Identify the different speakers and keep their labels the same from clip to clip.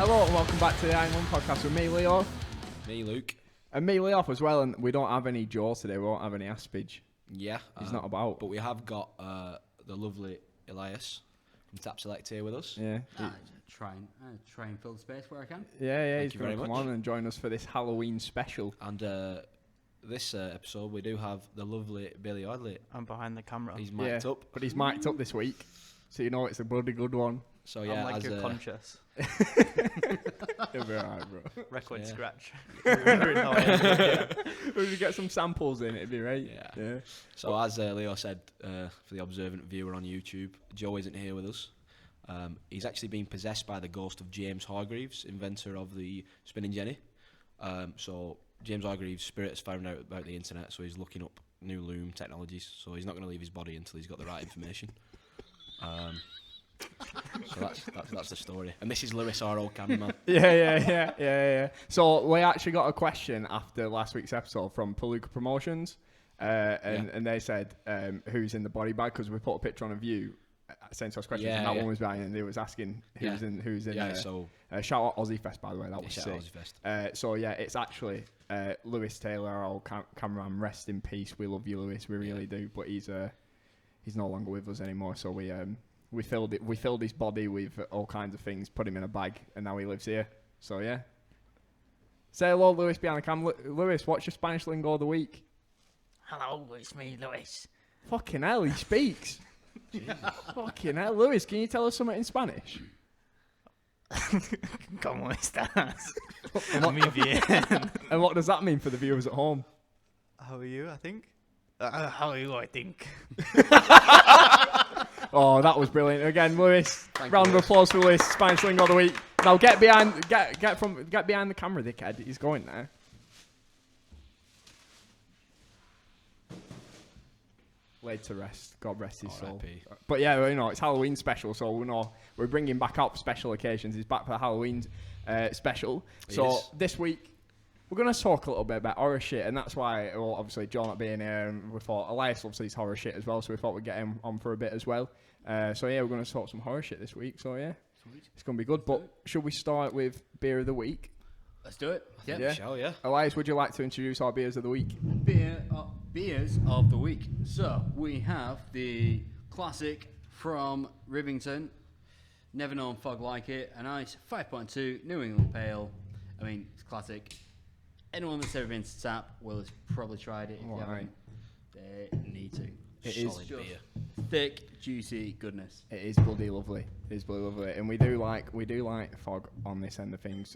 Speaker 1: Hello and welcome back to the Iron One podcast with me, Leo.
Speaker 2: Me, Luke.
Speaker 1: And me, Leo, as well. And we don't have any Joe today. We won't have any Aspage.
Speaker 2: Yeah.
Speaker 1: He's not about.
Speaker 2: But we have got the lovely Elias from Tap Select here with us.
Speaker 1: Yeah.
Speaker 3: Try and fill the space where I can.
Speaker 1: Yeah,
Speaker 2: Thank
Speaker 1: he's
Speaker 2: you
Speaker 1: going to
Speaker 2: very
Speaker 1: come
Speaker 2: much.
Speaker 1: on and join us for this Halloween special.
Speaker 2: And this episode, we do have the lovely Billy Oddley.
Speaker 4: I'm behind the camera.
Speaker 2: He's mic'd up.
Speaker 1: But he's mic'd up this week. So you know it's a bloody good one.
Speaker 2: So yeah,
Speaker 4: I'm like
Speaker 2: as
Speaker 4: your conscious.
Speaker 1: It'll be alright, bro.
Speaker 4: Record
Speaker 2: Yeah.
Speaker 4: scratch.
Speaker 1: We should get some samples in, it'd be right.
Speaker 2: Yeah. So as Leo said, for the observant viewer on YouTube, Joe isn't here with us. He's actually been possessed by the ghost of James Hargreaves, inventor of the spinning jenny. So James Hargreaves' spirit has found out about the internet, so he's looking up new loom technologies. So he's not going to leave his body until he's got the right information. So that's the story. And this is Lewis, our old cameraman.
Speaker 1: Yeah. So we actually got a question after last week's episode from Palooka Promotions, and they said who's in the body bag, because we put a picture on a view sent us questions, and that one was mine, and they was asking who's in.
Speaker 2: Yeah, so
Speaker 1: shout out Aussie Fest, by the way, that was
Speaker 2: shout
Speaker 1: sick.
Speaker 2: out Aussie Fest.
Speaker 1: So yeah, it's actually Lewis Taylor, our old cameraman. Rest in peace. We love you, Lewis. We really do. But he's no longer with us anymore. So we filled his body with all kinds of things, put him in a bag, and now he lives here. So yeah. Say hello, Lewis, behind the cam. Lewis, what's your Spanish lingo of the week?
Speaker 4: Hello, it's me, Lewis.
Speaker 1: Fucking hell, he speaks. Fucking hell, Lewis, can you tell us something in Spanish?
Speaker 4: ¿Cómo estás? Muy bien.
Speaker 1: And what does that mean for the viewers at home?
Speaker 4: How are you, I think? How are you, I think?
Speaker 1: Oh, that was brilliant. Again, Lewis, round of
Speaker 2: Lewis.
Speaker 1: applause for Lewis, Spanish lingo of the week. Now get behind the camera, dickhead. He's going there. Laid to rest. God rest his soul.
Speaker 2: R.I.P.
Speaker 1: But yeah, it's Halloween special, so we're bringing back up special occasions. He's back for the Halloween special. So this week, we're going to talk a little bit about horror shit, and that's why, well, obviously, John not being here, and we thought Elias loves his horror shit as well, so we thought we'd get him on for a bit as well. So yeah, we're going to talk some horror shit this week, so yeah.
Speaker 3: Sweet.
Speaker 1: It's going to be good, but should we start with beer of the week?
Speaker 3: Let's do it.
Speaker 1: Yeah.
Speaker 2: Shall yeah.
Speaker 1: Elias, would you like to introduce our beers of the week?
Speaker 3: Beers of the week. So we have the classic from Rivington, Never Known Fog Like It, a nice 5.2 New England Pale. I mean, it's classic. Anyone that's ever been to Tap will have probably tried it. If you haven't, they need to.
Speaker 1: It is
Speaker 2: Solid beer.
Speaker 3: Thick, juicy goodness.
Speaker 1: It is bloody lovely. It is bloody lovely, and we do like fog on this end of things.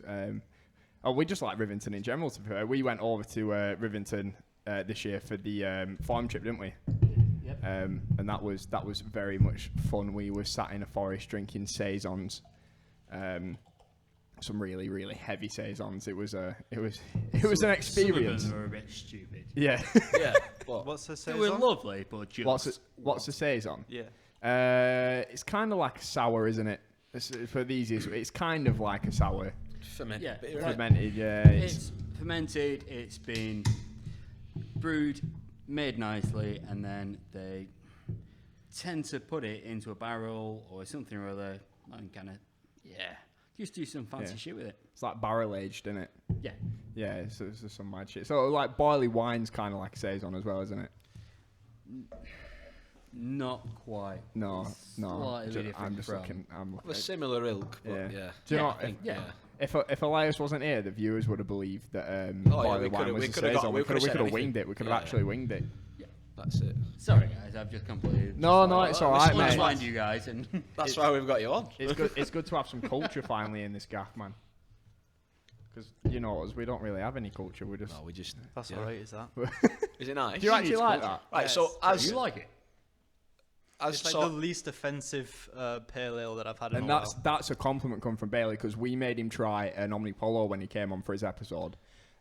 Speaker 1: We just like Rivington in general. To be fair, we went over to Rivington this year for the farm trip, didn't we?
Speaker 3: Yep.
Speaker 1: And that was very much fun. We were sat in a forest drinking saisons, some really really heavy saisons. It was an experience.
Speaker 3: Some of them were a bit stupid.
Speaker 1: Yeah.
Speaker 2: Yeah. What?
Speaker 4: What's the
Speaker 3: They were
Speaker 4: saison?
Speaker 3: lovely, but just...
Speaker 1: What's the saison?
Speaker 4: Yeah.
Speaker 1: It's kind of like a sour, isn't it? For the easiest, it's kind of like a sour.
Speaker 2: Fermented.
Speaker 3: Yeah.
Speaker 2: beer, right?
Speaker 1: Fermented, yeah.
Speaker 3: It's fermented, it's been brewed, made nicely, and then they tend to put it into a barrel or something or other and kind of, just do some fancy shit with it.
Speaker 1: It's like barrel aged, isn't it?
Speaker 3: Yeah.
Speaker 1: Yeah, it's some mad shit. So like barley wine's kind of like a saison as well, isn't it?
Speaker 3: Not quite.
Speaker 1: No.
Speaker 3: Slightly different
Speaker 1: I'm just
Speaker 3: from-
Speaker 1: looking. I'm
Speaker 2: Of a
Speaker 1: looking.
Speaker 2: similar ilk, but
Speaker 1: Yeah.
Speaker 2: yeah.
Speaker 1: Do you know?
Speaker 2: I think,
Speaker 3: yeah.
Speaker 1: If Elias wasn't here, the viewers would have believed that barley
Speaker 2: we
Speaker 1: wine
Speaker 2: could've-
Speaker 1: was
Speaker 2: we
Speaker 1: a
Speaker 2: could've
Speaker 1: saison. We could
Speaker 2: said
Speaker 1: have winged
Speaker 2: anything.
Speaker 1: it. We could have
Speaker 2: Yeah.
Speaker 1: actually winged it.
Speaker 2: That's it.
Speaker 3: Sorry, guys, I've just completely...
Speaker 1: No, it's all right,
Speaker 3: Let's
Speaker 1: mate.
Speaker 3: mind you guys. And
Speaker 2: That's why we've got you on.
Speaker 1: It's good to have some culture finally in this gaff, man. Because you know us, we don't really have any culture. We just.
Speaker 2: No, we just.
Speaker 4: That's
Speaker 2: yeah.
Speaker 4: alright, is that?
Speaker 2: Is it nice?
Speaker 1: Do you actually
Speaker 3: It's
Speaker 1: like
Speaker 3: culture.
Speaker 1: that?
Speaker 2: Right.
Speaker 4: Yes.
Speaker 2: So
Speaker 3: Do
Speaker 2: as
Speaker 3: you like it?
Speaker 4: It's like the least offensive pale ale that I've had in
Speaker 1: And
Speaker 4: a while.
Speaker 1: that's a compliment coming from Bailey, because we made him try an Omnipolo when he came on for his episode,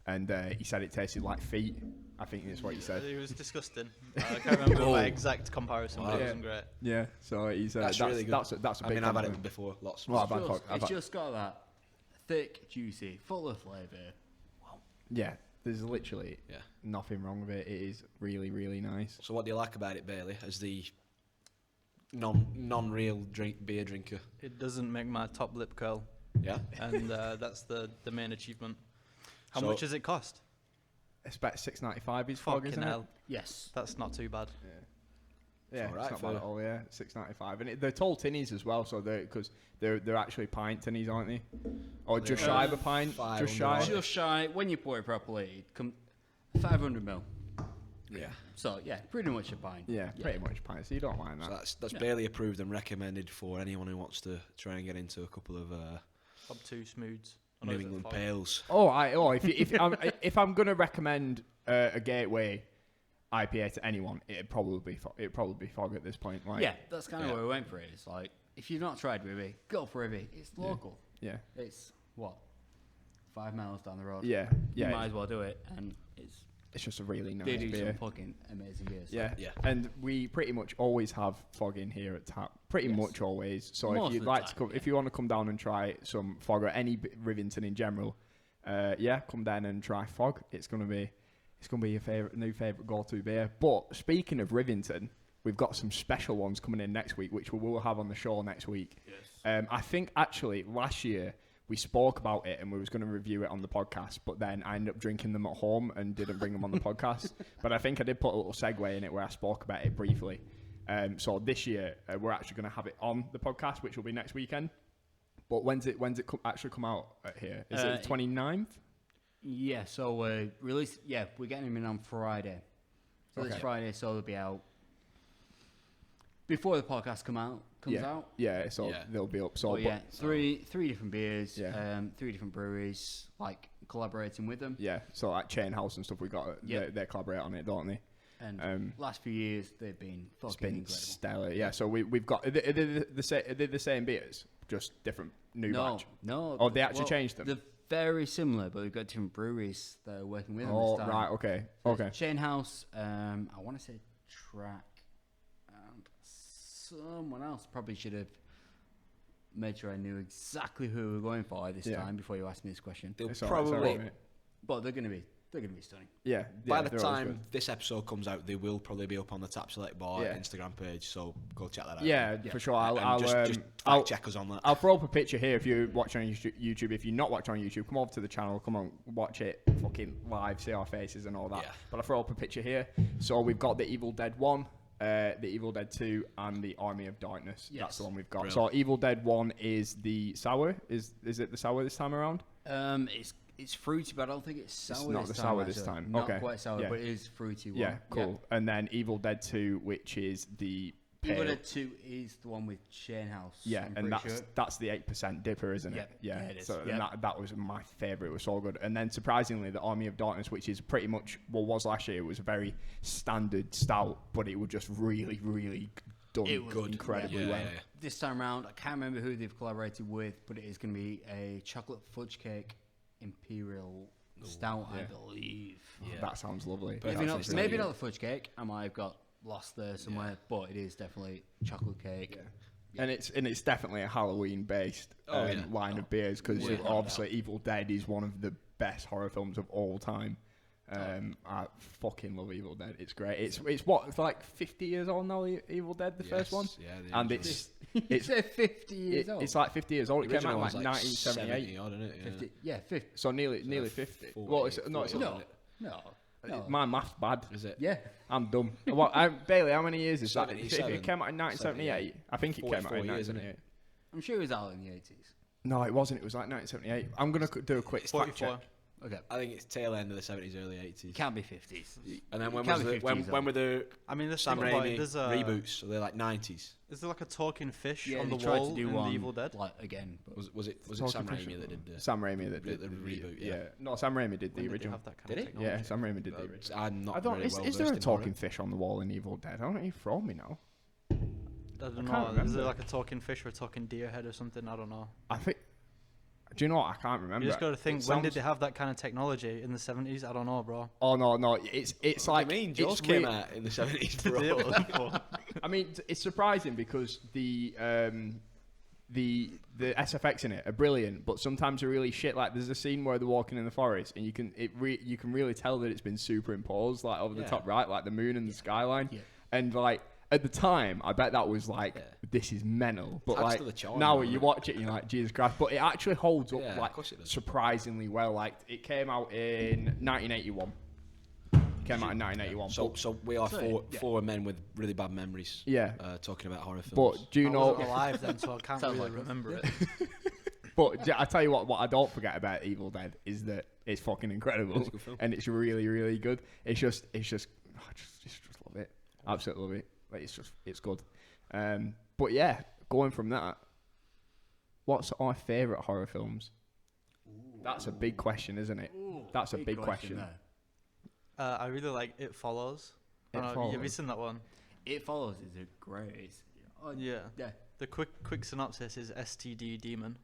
Speaker 1: and he said it tasted like feet. I think that's what he said.
Speaker 4: It was disgusting. I can't remember my exact comparison, but
Speaker 2: Wow.
Speaker 4: it wasn't great.
Speaker 1: Yeah, so he's
Speaker 2: that's really good.
Speaker 1: That's a big
Speaker 2: I mean, I've had
Speaker 1: compliment.
Speaker 2: it before. Lots.
Speaker 1: Well, I've had
Speaker 3: Just-
Speaker 1: I've
Speaker 3: it's
Speaker 1: had-
Speaker 3: just got that thick, juicy, full of flavour.
Speaker 1: yeah, there's literally
Speaker 2: Yeah.
Speaker 1: nothing wrong with it. It is really, really nice.
Speaker 2: So what do you like about it, Bailey, as the non-real beer drinker?
Speaker 4: It doesn't make my top lip curl.
Speaker 2: Yeah.
Speaker 4: And that's the main achievement. How
Speaker 2: So-
Speaker 4: much does it cost?
Speaker 1: It's about $6.95 is fog,
Speaker 4: Fucking
Speaker 1: isn't
Speaker 4: hell.
Speaker 1: it?
Speaker 3: Yes.
Speaker 4: That's not too bad.
Speaker 1: Yeah,
Speaker 2: alright
Speaker 1: it's not
Speaker 2: for-
Speaker 1: bad at all. Yeah, $6.95, and they're tall tinnies as well. So they're actually pint tinnies, aren't they? Or just
Speaker 2: They're
Speaker 1: shy of a pint,
Speaker 2: 500
Speaker 1: just shy.
Speaker 2: odd.
Speaker 3: Just shy. When you pour it properly, it come 500 ml.
Speaker 2: Yeah.
Speaker 3: So yeah, pretty much a pint.
Speaker 1: Yeah, pretty much pint. So you don't mind that.
Speaker 2: So that's barely approved and recommended for anyone who wants to try and get into a couple of
Speaker 4: Obtuse moods.
Speaker 2: New England pales.
Speaker 1: If I'm gonna recommend a gateway IPA to anyone, it'd probably be fog at this point. Like,
Speaker 3: Yeah, that's kind of
Speaker 2: Yeah.
Speaker 3: where we went for it. It's like, if you've not tried Ribby, go for Ribby. It's local.
Speaker 1: yeah,
Speaker 3: It's, 5 miles down the road.
Speaker 1: yeah,
Speaker 3: You
Speaker 1: yeah.
Speaker 3: might as well do it. And
Speaker 1: It's just a really nice
Speaker 3: they do
Speaker 1: beer.
Speaker 3: some fucking amazing beers.
Speaker 1: Yeah.
Speaker 2: Yeah.
Speaker 1: And we pretty much always have fog in here at tap. Pretty
Speaker 3: Yes.
Speaker 1: much always. So
Speaker 3: Most
Speaker 1: if
Speaker 3: of
Speaker 1: you'd
Speaker 3: the
Speaker 1: like to
Speaker 3: time,
Speaker 1: come,
Speaker 3: yeah.
Speaker 1: if you want to come down and try some fog or any Rivington in general, come down and try fog. It's gonna be your new favorite go-to beer. But speaking of Rivington, we've got some special ones coming in next week, which we will have on the show next week.
Speaker 3: Yes.
Speaker 1: I think actually last year we spoke about it and we was going to review it on the podcast, but then I ended up drinking them at home and didn't bring them on the podcast. But I think I did put a little segue in it where I spoke about it briefly. So this year we're actually going to have it on the podcast, which will be next weekend. But when's it actually come out here? Is it the 29th?
Speaker 3: Yeah, so we're getting them in on Friday. So this
Speaker 1: Okay.
Speaker 3: Friday, so they'll be out before the podcast comes out.
Speaker 1: Yeah, so
Speaker 2: Yeah.
Speaker 1: they'll be up. So
Speaker 3: But yeah, three different beers,
Speaker 1: Yeah.
Speaker 3: 3 different breweries, like collaborating with them.
Speaker 1: yeah, so like Chain House and stuff, we got
Speaker 3: Yep.
Speaker 1: they collaborate on it, don't they?
Speaker 3: And last few years they've been
Speaker 1: It's
Speaker 3: fucking
Speaker 1: been
Speaker 3: incredible.
Speaker 1: stellar. Yeah, so we've got are they the same beers, just different new batch.
Speaker 3: No.
Speaker 1: Oh, they actually changed them?
Speaker 3: They're very similar, but we've got different breweries that are working with them
Speaker 1: Oh,
Speaker 3: this time.
Speaker 1: right, okay,
Speaker 3: So
Speaker 1: okay.
Speaker 3: it's Chain House, I want to say Track, and someone else. Probably should have made sure I knew exactly who we were going for this
Speaker 1: Yeah.
Speaker 3: time before you asked me this question.
Speaker 2: They'll
Speaker 1: It's all right,
Speaker 2: probably
Speaker 1: mate.
Speaker 3: But they're gonna be stunning.
Speaker 1: Yeah.
Speaker 2: by
Speaker 1: yeah,
Speaker 2: the
Speaker 1: they're always
Speaker 2: time
Speaker 1: good.
Speaker 2: this episode comes out, they will probably be up on the Tap Select Bar
Speaker 1: Yeah.
Speaker 2: Instagram page. So go check that out.
Speaker 1: Yeah,
Speaker 3: Yeah.
Speaker 1: for sure.
Speaker 2: And
Speaker 1: I'll
Speaker 2: just
Speaker 1: I'll,
Speaker 2: fact check us on that.
Speaker 1: I'll throw up a picture here if you're watching on YouTube. If you're not watching on YouTube, come over to the channel. Come on, watch it fucking live, see our faces and all that.
Speaker 2: Yeah.
Speaker 1: But I'll throw up a picture here. So we've got the Evil Dead 1, the Evil Dead 2, and the Army of Darkness.
Speaker 3: Yes.
Speaker 1: That's the one we've got.
Speaker 2: Brilliant.
Speaker 1: So Evil Dead 1 is the sour. Is it the sour this time around?
Speaker 3: It's fruity, but I don't think it's sour.
Speaker 1: not
Speaker 3: this
Speaker 1: the
Speaker 3: time,
Speaker 1: sour this
Speaker 3: actually.
Speaker 1: time.
Speaker 3: Not
Speaker 1: Okay.
Speaker 3: quite sour,
Speaker 1: Yeah.
Speaker 3: but it is fruity. One.
Speaker 1: Yeah, cool. And then Evil Dead 2, which is the
Speaker 3: Evil
Speaker 1: pale.
Speaker 3: Dead 2 is the one with Chain House.
Speaker 1: Yeah,
Speaker 3: I'm
Speaker 1: and
Speaker 3: pretty
Speaker 1: that's
Speaker 3: sure.
Speaker 1: that's the 8% dipper, isn't it?
Speaker 3: Yeah, it is.
Speaker 1: So
Speaker 3: Yeah.
Speaker 1: and that was my favourite. It was so good. And then surprisingly, the Army of Darkness, which is pretty much what was last year, was a very standard stout, but it was just really, really done
Speaker 3: It was
Speaker 1: good, incredibly
Speaker 2: yeah,
Speaker 1: well.
Speaker 2: yeah.
Speaker 3: This time around, I can't remember who they've collaborated with, but it is going to be a chocolate fudge cake imperial stout, I
Speaker 1: yeah.
Speaker 3: believe.
Speaker 2: Yeah.
Speaker 1: That sounds lovely.
Speaker 2: But
Speaker 1: That
Speaker 3: Maybe
Speaker 1: sounds
Speaker 3: not,
Speaker 1: really
Speaker 3: maybe
Speaker 1: good.
Speaker 3: not the fudge cake. I might have got lost there somewhere, but it is definitely chocolate cake.
Speaker 1: Yeah. And it's definitely a Halloween based
Speaker 2: Oh, yeah.
Speaker 1: line of beers because
Speaker 3: Without
Speaker 1: obviously Evil Dead is one of the best horror films of all time. I fucking love Evil Dead. It's great. It's what, it's like 50 years old now. Evil Dead, the first one,
Speaker 2: Yeah,
Speaker 1: and it's
Speaker 3: It's 50 years old.
Speaker 1: it's like 50 years old. It
Speaker 2: the
Speaker 1: came out
Speaker 2: original
Speaker 1: in
Speaker 2: was
Speaker 1: like
Speaker 2: like
Speaker 1: 1978.
Speaker 2: 70 odd, isn't it? Yeah.
Speaker 3: 50, yeah, 50.
Speaker 1: So nearly 50. Well, it's, no, it's
Speaker 2: 40,
Speaker 1: not.
Speaker 3: No.
Speaker 1: My math's bad.
Speaker 2: Is it?
Speaker 3: Yeah.
Speaker 1: I'm dumb. Bailey, how many years is that? If
Speaker 2: 77.
Speaker 1: it came out in 1978, I think it came out
Speaker 2: 44
Speaker 1: in
Speaker 2: years, isn't
Speaker 1: 1978.
Speaker 3: I'm sure it was out in the 80s.
Speaker 1: No, it wasn't. It was like 1978. I'm gonna do a quick
Speaker 2: It's
Speaker 1: fact
Speaker 4: 44.
Speaker 1: check.
Speaker 3: Okay.
Speaker 2: I think it's tail end of the 70s, early 80s.
Speaker 3: Can't be 50s.
Speaker 2: And then when
Speaker 3: Can't
Speaker 2: was
Speaker 3: be
Speaker 2: the,
Speaker 3: 50s
Speaker 2: when were the
Speaker 4: I mean, there's
Speaker 2: Sam
Speaker 4: something about
Speaker 2: Raimi
Speaker 4: there's
Speaker 2: reboots? So they're like 90s.
Speaker 4: Is there like a talking fish
Speaker 3: Yeah,
Speaker 4: on
Speaker 3: they
Speaker 4: the
Speaker 3: tried
Speaker 4: wall
Speaker 3: to do
Speaker 4: in
Speaker 3: one
Speaker 4: the Evil Dead?
Speaker 3: like again. But
Speaker 2: Was it
Speaker 1: Talking
Speaker 2: Sam
Speaker 1: Fish
Speaker 2: Raimi that did the...
Speaker 1: Sam Raimi that
Speaker 2: the
Speaker 1: did
Speaker 2: reboot, yeah.
Speaker 1: No, Sam Raimi did
Speaker 4: When
Speaker 1: the
Speaker 4: did they
Speaker 1: original.
Speaker 4: have that kind
Speaker 2: Did
Speaker 4: of
Speaker 2: he?
Speaker 4: technology?
Speaker 1: Yeah, Sam Raimi did the original.
Speaker 2: I'm not
Speaker 1: I don't.
Speaker 2: really
Speaker 1: Is
Speaker 2: well
Speaker 1: there a
Speaker 2: versed in horror.
Speaker 1: talking fish on the wall in Evil Dead? I don't know. You throw me now.
Speaker 4: I
Speaker 1: I
Speaker 4: don't
Speaker 1: can't
Speaker 4: know. Is
Speaker 1: remember.
Speaker 4: there like a talking fish or a talking deer head or something? I don't know.
Speaker 1: I think. Do you know what? I can't remember.
Speaker 4: You just got to think,
Speaker 1: It
Speaker 4: when did
Speaker 1: sounds-
Speaker 4: they have that kind of technology? In the 70s? I don't know, bro.
Speaker 1: Oh no! It's
Speaker 2: What
Speaker 1: like
Speaker 2: do you mean?
Speaker 1: it's
Speaker 2: Jaws came out in the 70s, bro.
Speaker 1: I mean, it's surprising because the SFX in it are brilliant, but sometimes they're really shit. Like there's a scene where they're walking in the forest, and you can really tell that it's been superimposed, like over the
Speaker 2: Yeah.
Speaker 1: top right, like the moon and the skyline,
Speaker 3: Yeah.
Speaker 1: and like at the time, I bet that was like, this is mental. But
Speaker 2: Adds
Speaker 1: like
Speaker 2: to the charm,
Speaker 1: now
Speaker 2: doesn't
Speaker 1: you
Speaker 2: it?
Speaker 1: watch it, and you're like, Jesus Christ. But it actually holds up
Speaker 2: Yeah, of
Speaker 1: like
Speaker 2: course it does.
Speaker 1: surprisingly well. Like it came out in 1981. Came out in 1981.
Speaker 2: So we are
Speaker 3: So,
Speaker 2: four men with really bad memories.
Speaker 1: Yeah.
Speaker 2: Talking about horror films.
Speaker 1: But do you
Speaker 4: I
Speaker 1: know?
Speaker 4: wasn't alive then, so I can't
Speaker 3: Sounds
Speaker 4: really
Speaker 3: like us.
Speaker 4: remember it.
Speaker 1: But I tell you what I don't forget about Evil Dead is that it's fucking incredible,
Speaker 2: It's a good film.
Speaker 1: and it's really, really good. It's just, I just love it. Absolutely love it. Like it's good. But yeah, going from that, what's our favourite horror films? That's a big question, isn't it? That's a big question.
Speaker 3: there.
Speaker 4: I really like It Follows.
Speaker 1: It
Speaker 4: I don't know,
Speaker 1: Follows.
Speaker 4: have you seen that one?
Speaker 3: It Follows is a great. Oh,
Speaker 4: Yeah.
Speaker 3: yeah.
Speaker 4: The quick synopsis is STD demon.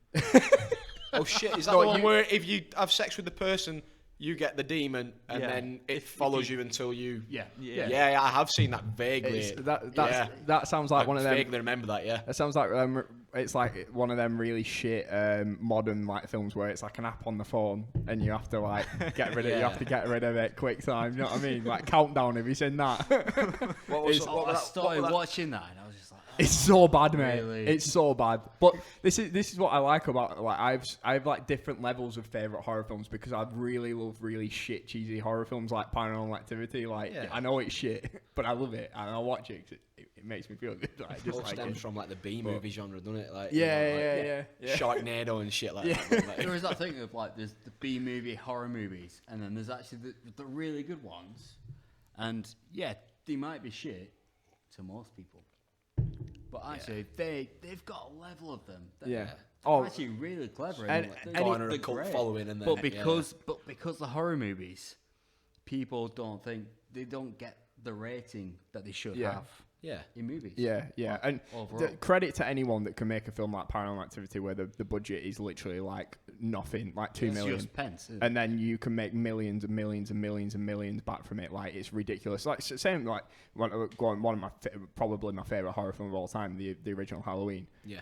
Speaker 2: Oh shit! Is that
Speaker 1: No,
Speaker 2: the one
Speaker 1: you-
Speaker 2: where if you have sex with the person, you get the demon, and
Speaker 4: Yeah.
Speaker 2: then it
Speaker 4: If
Speaker 2: follows
Speaker 4: you-
Speaker 2: you until you?
Speaker 3: Yeah.
Speaker 2: Yeah, I have seen that vaguely.
Speaker 1: That sounds like one of them.
Speaker 2: Vaguely remember that. Yeah.
Speaker 1: That sounds like it's like one of them really shit modern like films where it's like an app on the phone and you have to like get rid of you have to get rid of it quick time. You know what I mean? Like Countdown. Have you seen that?
Speaker 2: What was,
Speaker 1: It's-
Speaker 2: what
Speaker 3: I
Speaker 2: was that-
Speaker 3: started
Speaker 2: what was that-
Speaker 3: watching that and I was just like,
Speaker 1: It's so bad, mate.
Speaker 3: Really?
Speaker 1: It's so bad. But this is what I like about like I've like different levels of favorite horror films because I really love really shit cheesy horror films like Paranormal Activity. Like
Speaker 2: Yeah.
Speaker 1: I know it's shit, but I love it and I watch it 'cause it makes me feel good. Like,
Speaker 2: It
Speaker 1: just
Speaker 2: all
Speaker 1: like
Speaker 2: stems
Speaker 1: it.
Speaker 2: from like the B movie genre, doesn't it? Like
Speaker 1: Yeah.
Speaker 2: Sharknado and shit like
Speaker 1: Yeah.
Speaker 2: that. Like,
Speaker 3: there is that thing of like there's the B movie horror movies and then there's actually the really good ones, and yeah, they might be shit to most people, but actually they've got a level of them. That
Speaker 1: Yeah.
Speaker 3: They're
Speaker 1: Oh,
Speaker 3: actually really clever.
Speaker 1: and-
Speaker 3: like,
Speaker 1: and
Speaker 3: they're-
Speaker 2: garner
Speaker 3: they're
Speaker 2: a cult
Speaker 3: great.
Speaker 2: following, and then
Speaker 3: But because the horror movies, people don't think they don't get the rating that they should
Speaker 1: Yeah.
Speaker 3: have
Speaker 2: yeah.
Speaker 3: in movies.
Speaker 1: Yeah. And
Speaker 3: overall.
Speaker 1: credit to anyone that can make a film like Paranormal Activity where the budget is literally like nothing, like 2
Speaker 3: It's
Speaker 1: million.
Speaker 3: just pence. Isn't
Speaker 1: And then you can make millions and millions and millions and millions back from it. Like it's ridiculous. Like same like one of my probably my favorite horror film of all time, the original Halloween.
Speaker 2: Yeah.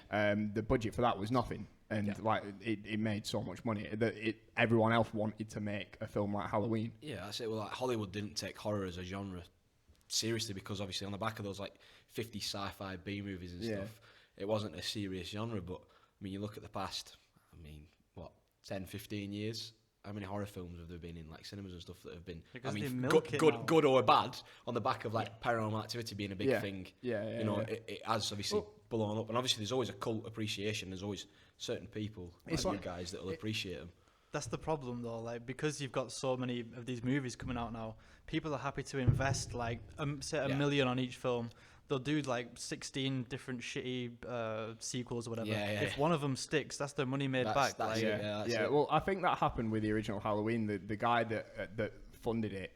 Speaker 1: The budget for that was nothing, and like it made so much money that everyone else wanted to make a film like Halloween.
Speaker 2: Yeah, I say well, like Hollywood didn't take horror as a genre seriously because obviously on the back of those like 50 sci-fi B movies and
Speaker 1: Yeah.
Speaker 2: stuff, it wasn't a serious genre. But I mean, you look at the past. I mean, what 10, 15 years? How many horror films have there been in like cinemas and stuff that have been?
Speaker 4: Because
Speaker 2: I
Speaker 4: they
Speaker 2: mean,
Speaker 4: milk it now.
Speaker 2: good or bad on the back of like Paranormal Activity being a big thing.
Speaker 1: Yeah.
Speaker 2: You know, it has obviously blown up, and obviously there's always a cult appreciation. There's always certain people
Speaker 1: It's
Speaker 2: like
Speaker 1: like-
Speaker 2: you guys that will appreciate them.
Speaker 4: That's the problem though, like because you've got so many of these movies coming out now, people are happy to invest like say $1 million on each film. They'll do like 16 different shitty sequels or whatever.
Speaker 2: Yeah.
Speaker 4: If one of them sticks, that's their money made back.
Speaker 2: That's
Speaker 4: like,
Speaker 2: it. That's
Speaker 1: Yeah.
Speaker 2: it.
Speaker 1: Well, I think that happened with the original Halloween. The guy that funded it,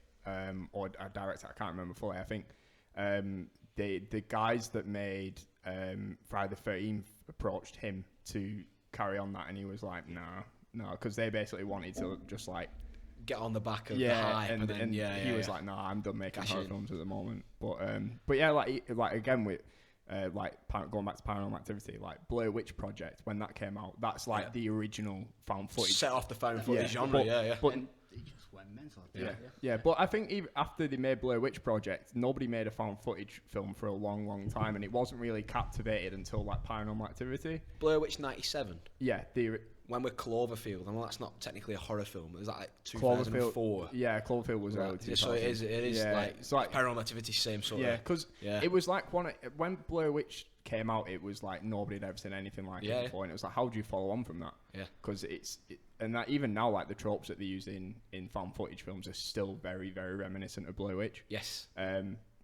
Speaker 1: or a director, I can't remember fully. I think the guys that made Friday the 13th approached him to carry on that, and he was like, no, because they basically wanted to just like
Speaker 2: Get on the back of the hype, and then
Speaker 1: he was like, no, I'm done making
Speaker 2: Cash
Speaker 1: horror
Speaker 2: in.
Speaker 1: films at the moment. But yeah, like again with going back to Paranormal Activity, like Blair Witch Project when that came out, that's like the original found footage.
Speaker 2: set off the found footage
Speaker 1: Yeah,
Speaker 2: genre.
Speaker 1: but-
Speaker 2: Yeah.
Speaker 1: But
Speaker 3: and it just went mental.
Speaker 1: yeah, but I think even after they made Blair Witch Project, nobody made a found footage film for a long, long time, and it wasn't really captivated until like Paranormal Activity.
Speaker 2: Blair Witch 97.
Speaker 1: Yeah,
Speaker 2: When we're Cloverfield, I know that's not technically a horror film. Is that like
Speaker 1: Cloverfield.
Speaker 2: 2004?
Speaker 1: Yeah, Cloverfield was early 2000.
Speaker 2: So it is
Speaker 1: Yeah,
Speaker 2: like,
Speaker 1: it's like
Speaker 2: Paranormal Activity, same sort
Speaker 1: yeah,
Speaker 2: of.
Speaker 1: because
Speaker 2: Yeah.
Speaker 1: it was like when Blair Witch came out, it was like nobody had ever seen anything like
Speaker 2: Yeah.
Speaker 1: it before, and it was like, how do you follow on from that?
Speaker 2: Yeah.
Speaker 1: Because and that even now, like the tropes that they use in found footage films are still very, very reminiscent of Blair Witch.
Speaker 2: Yes.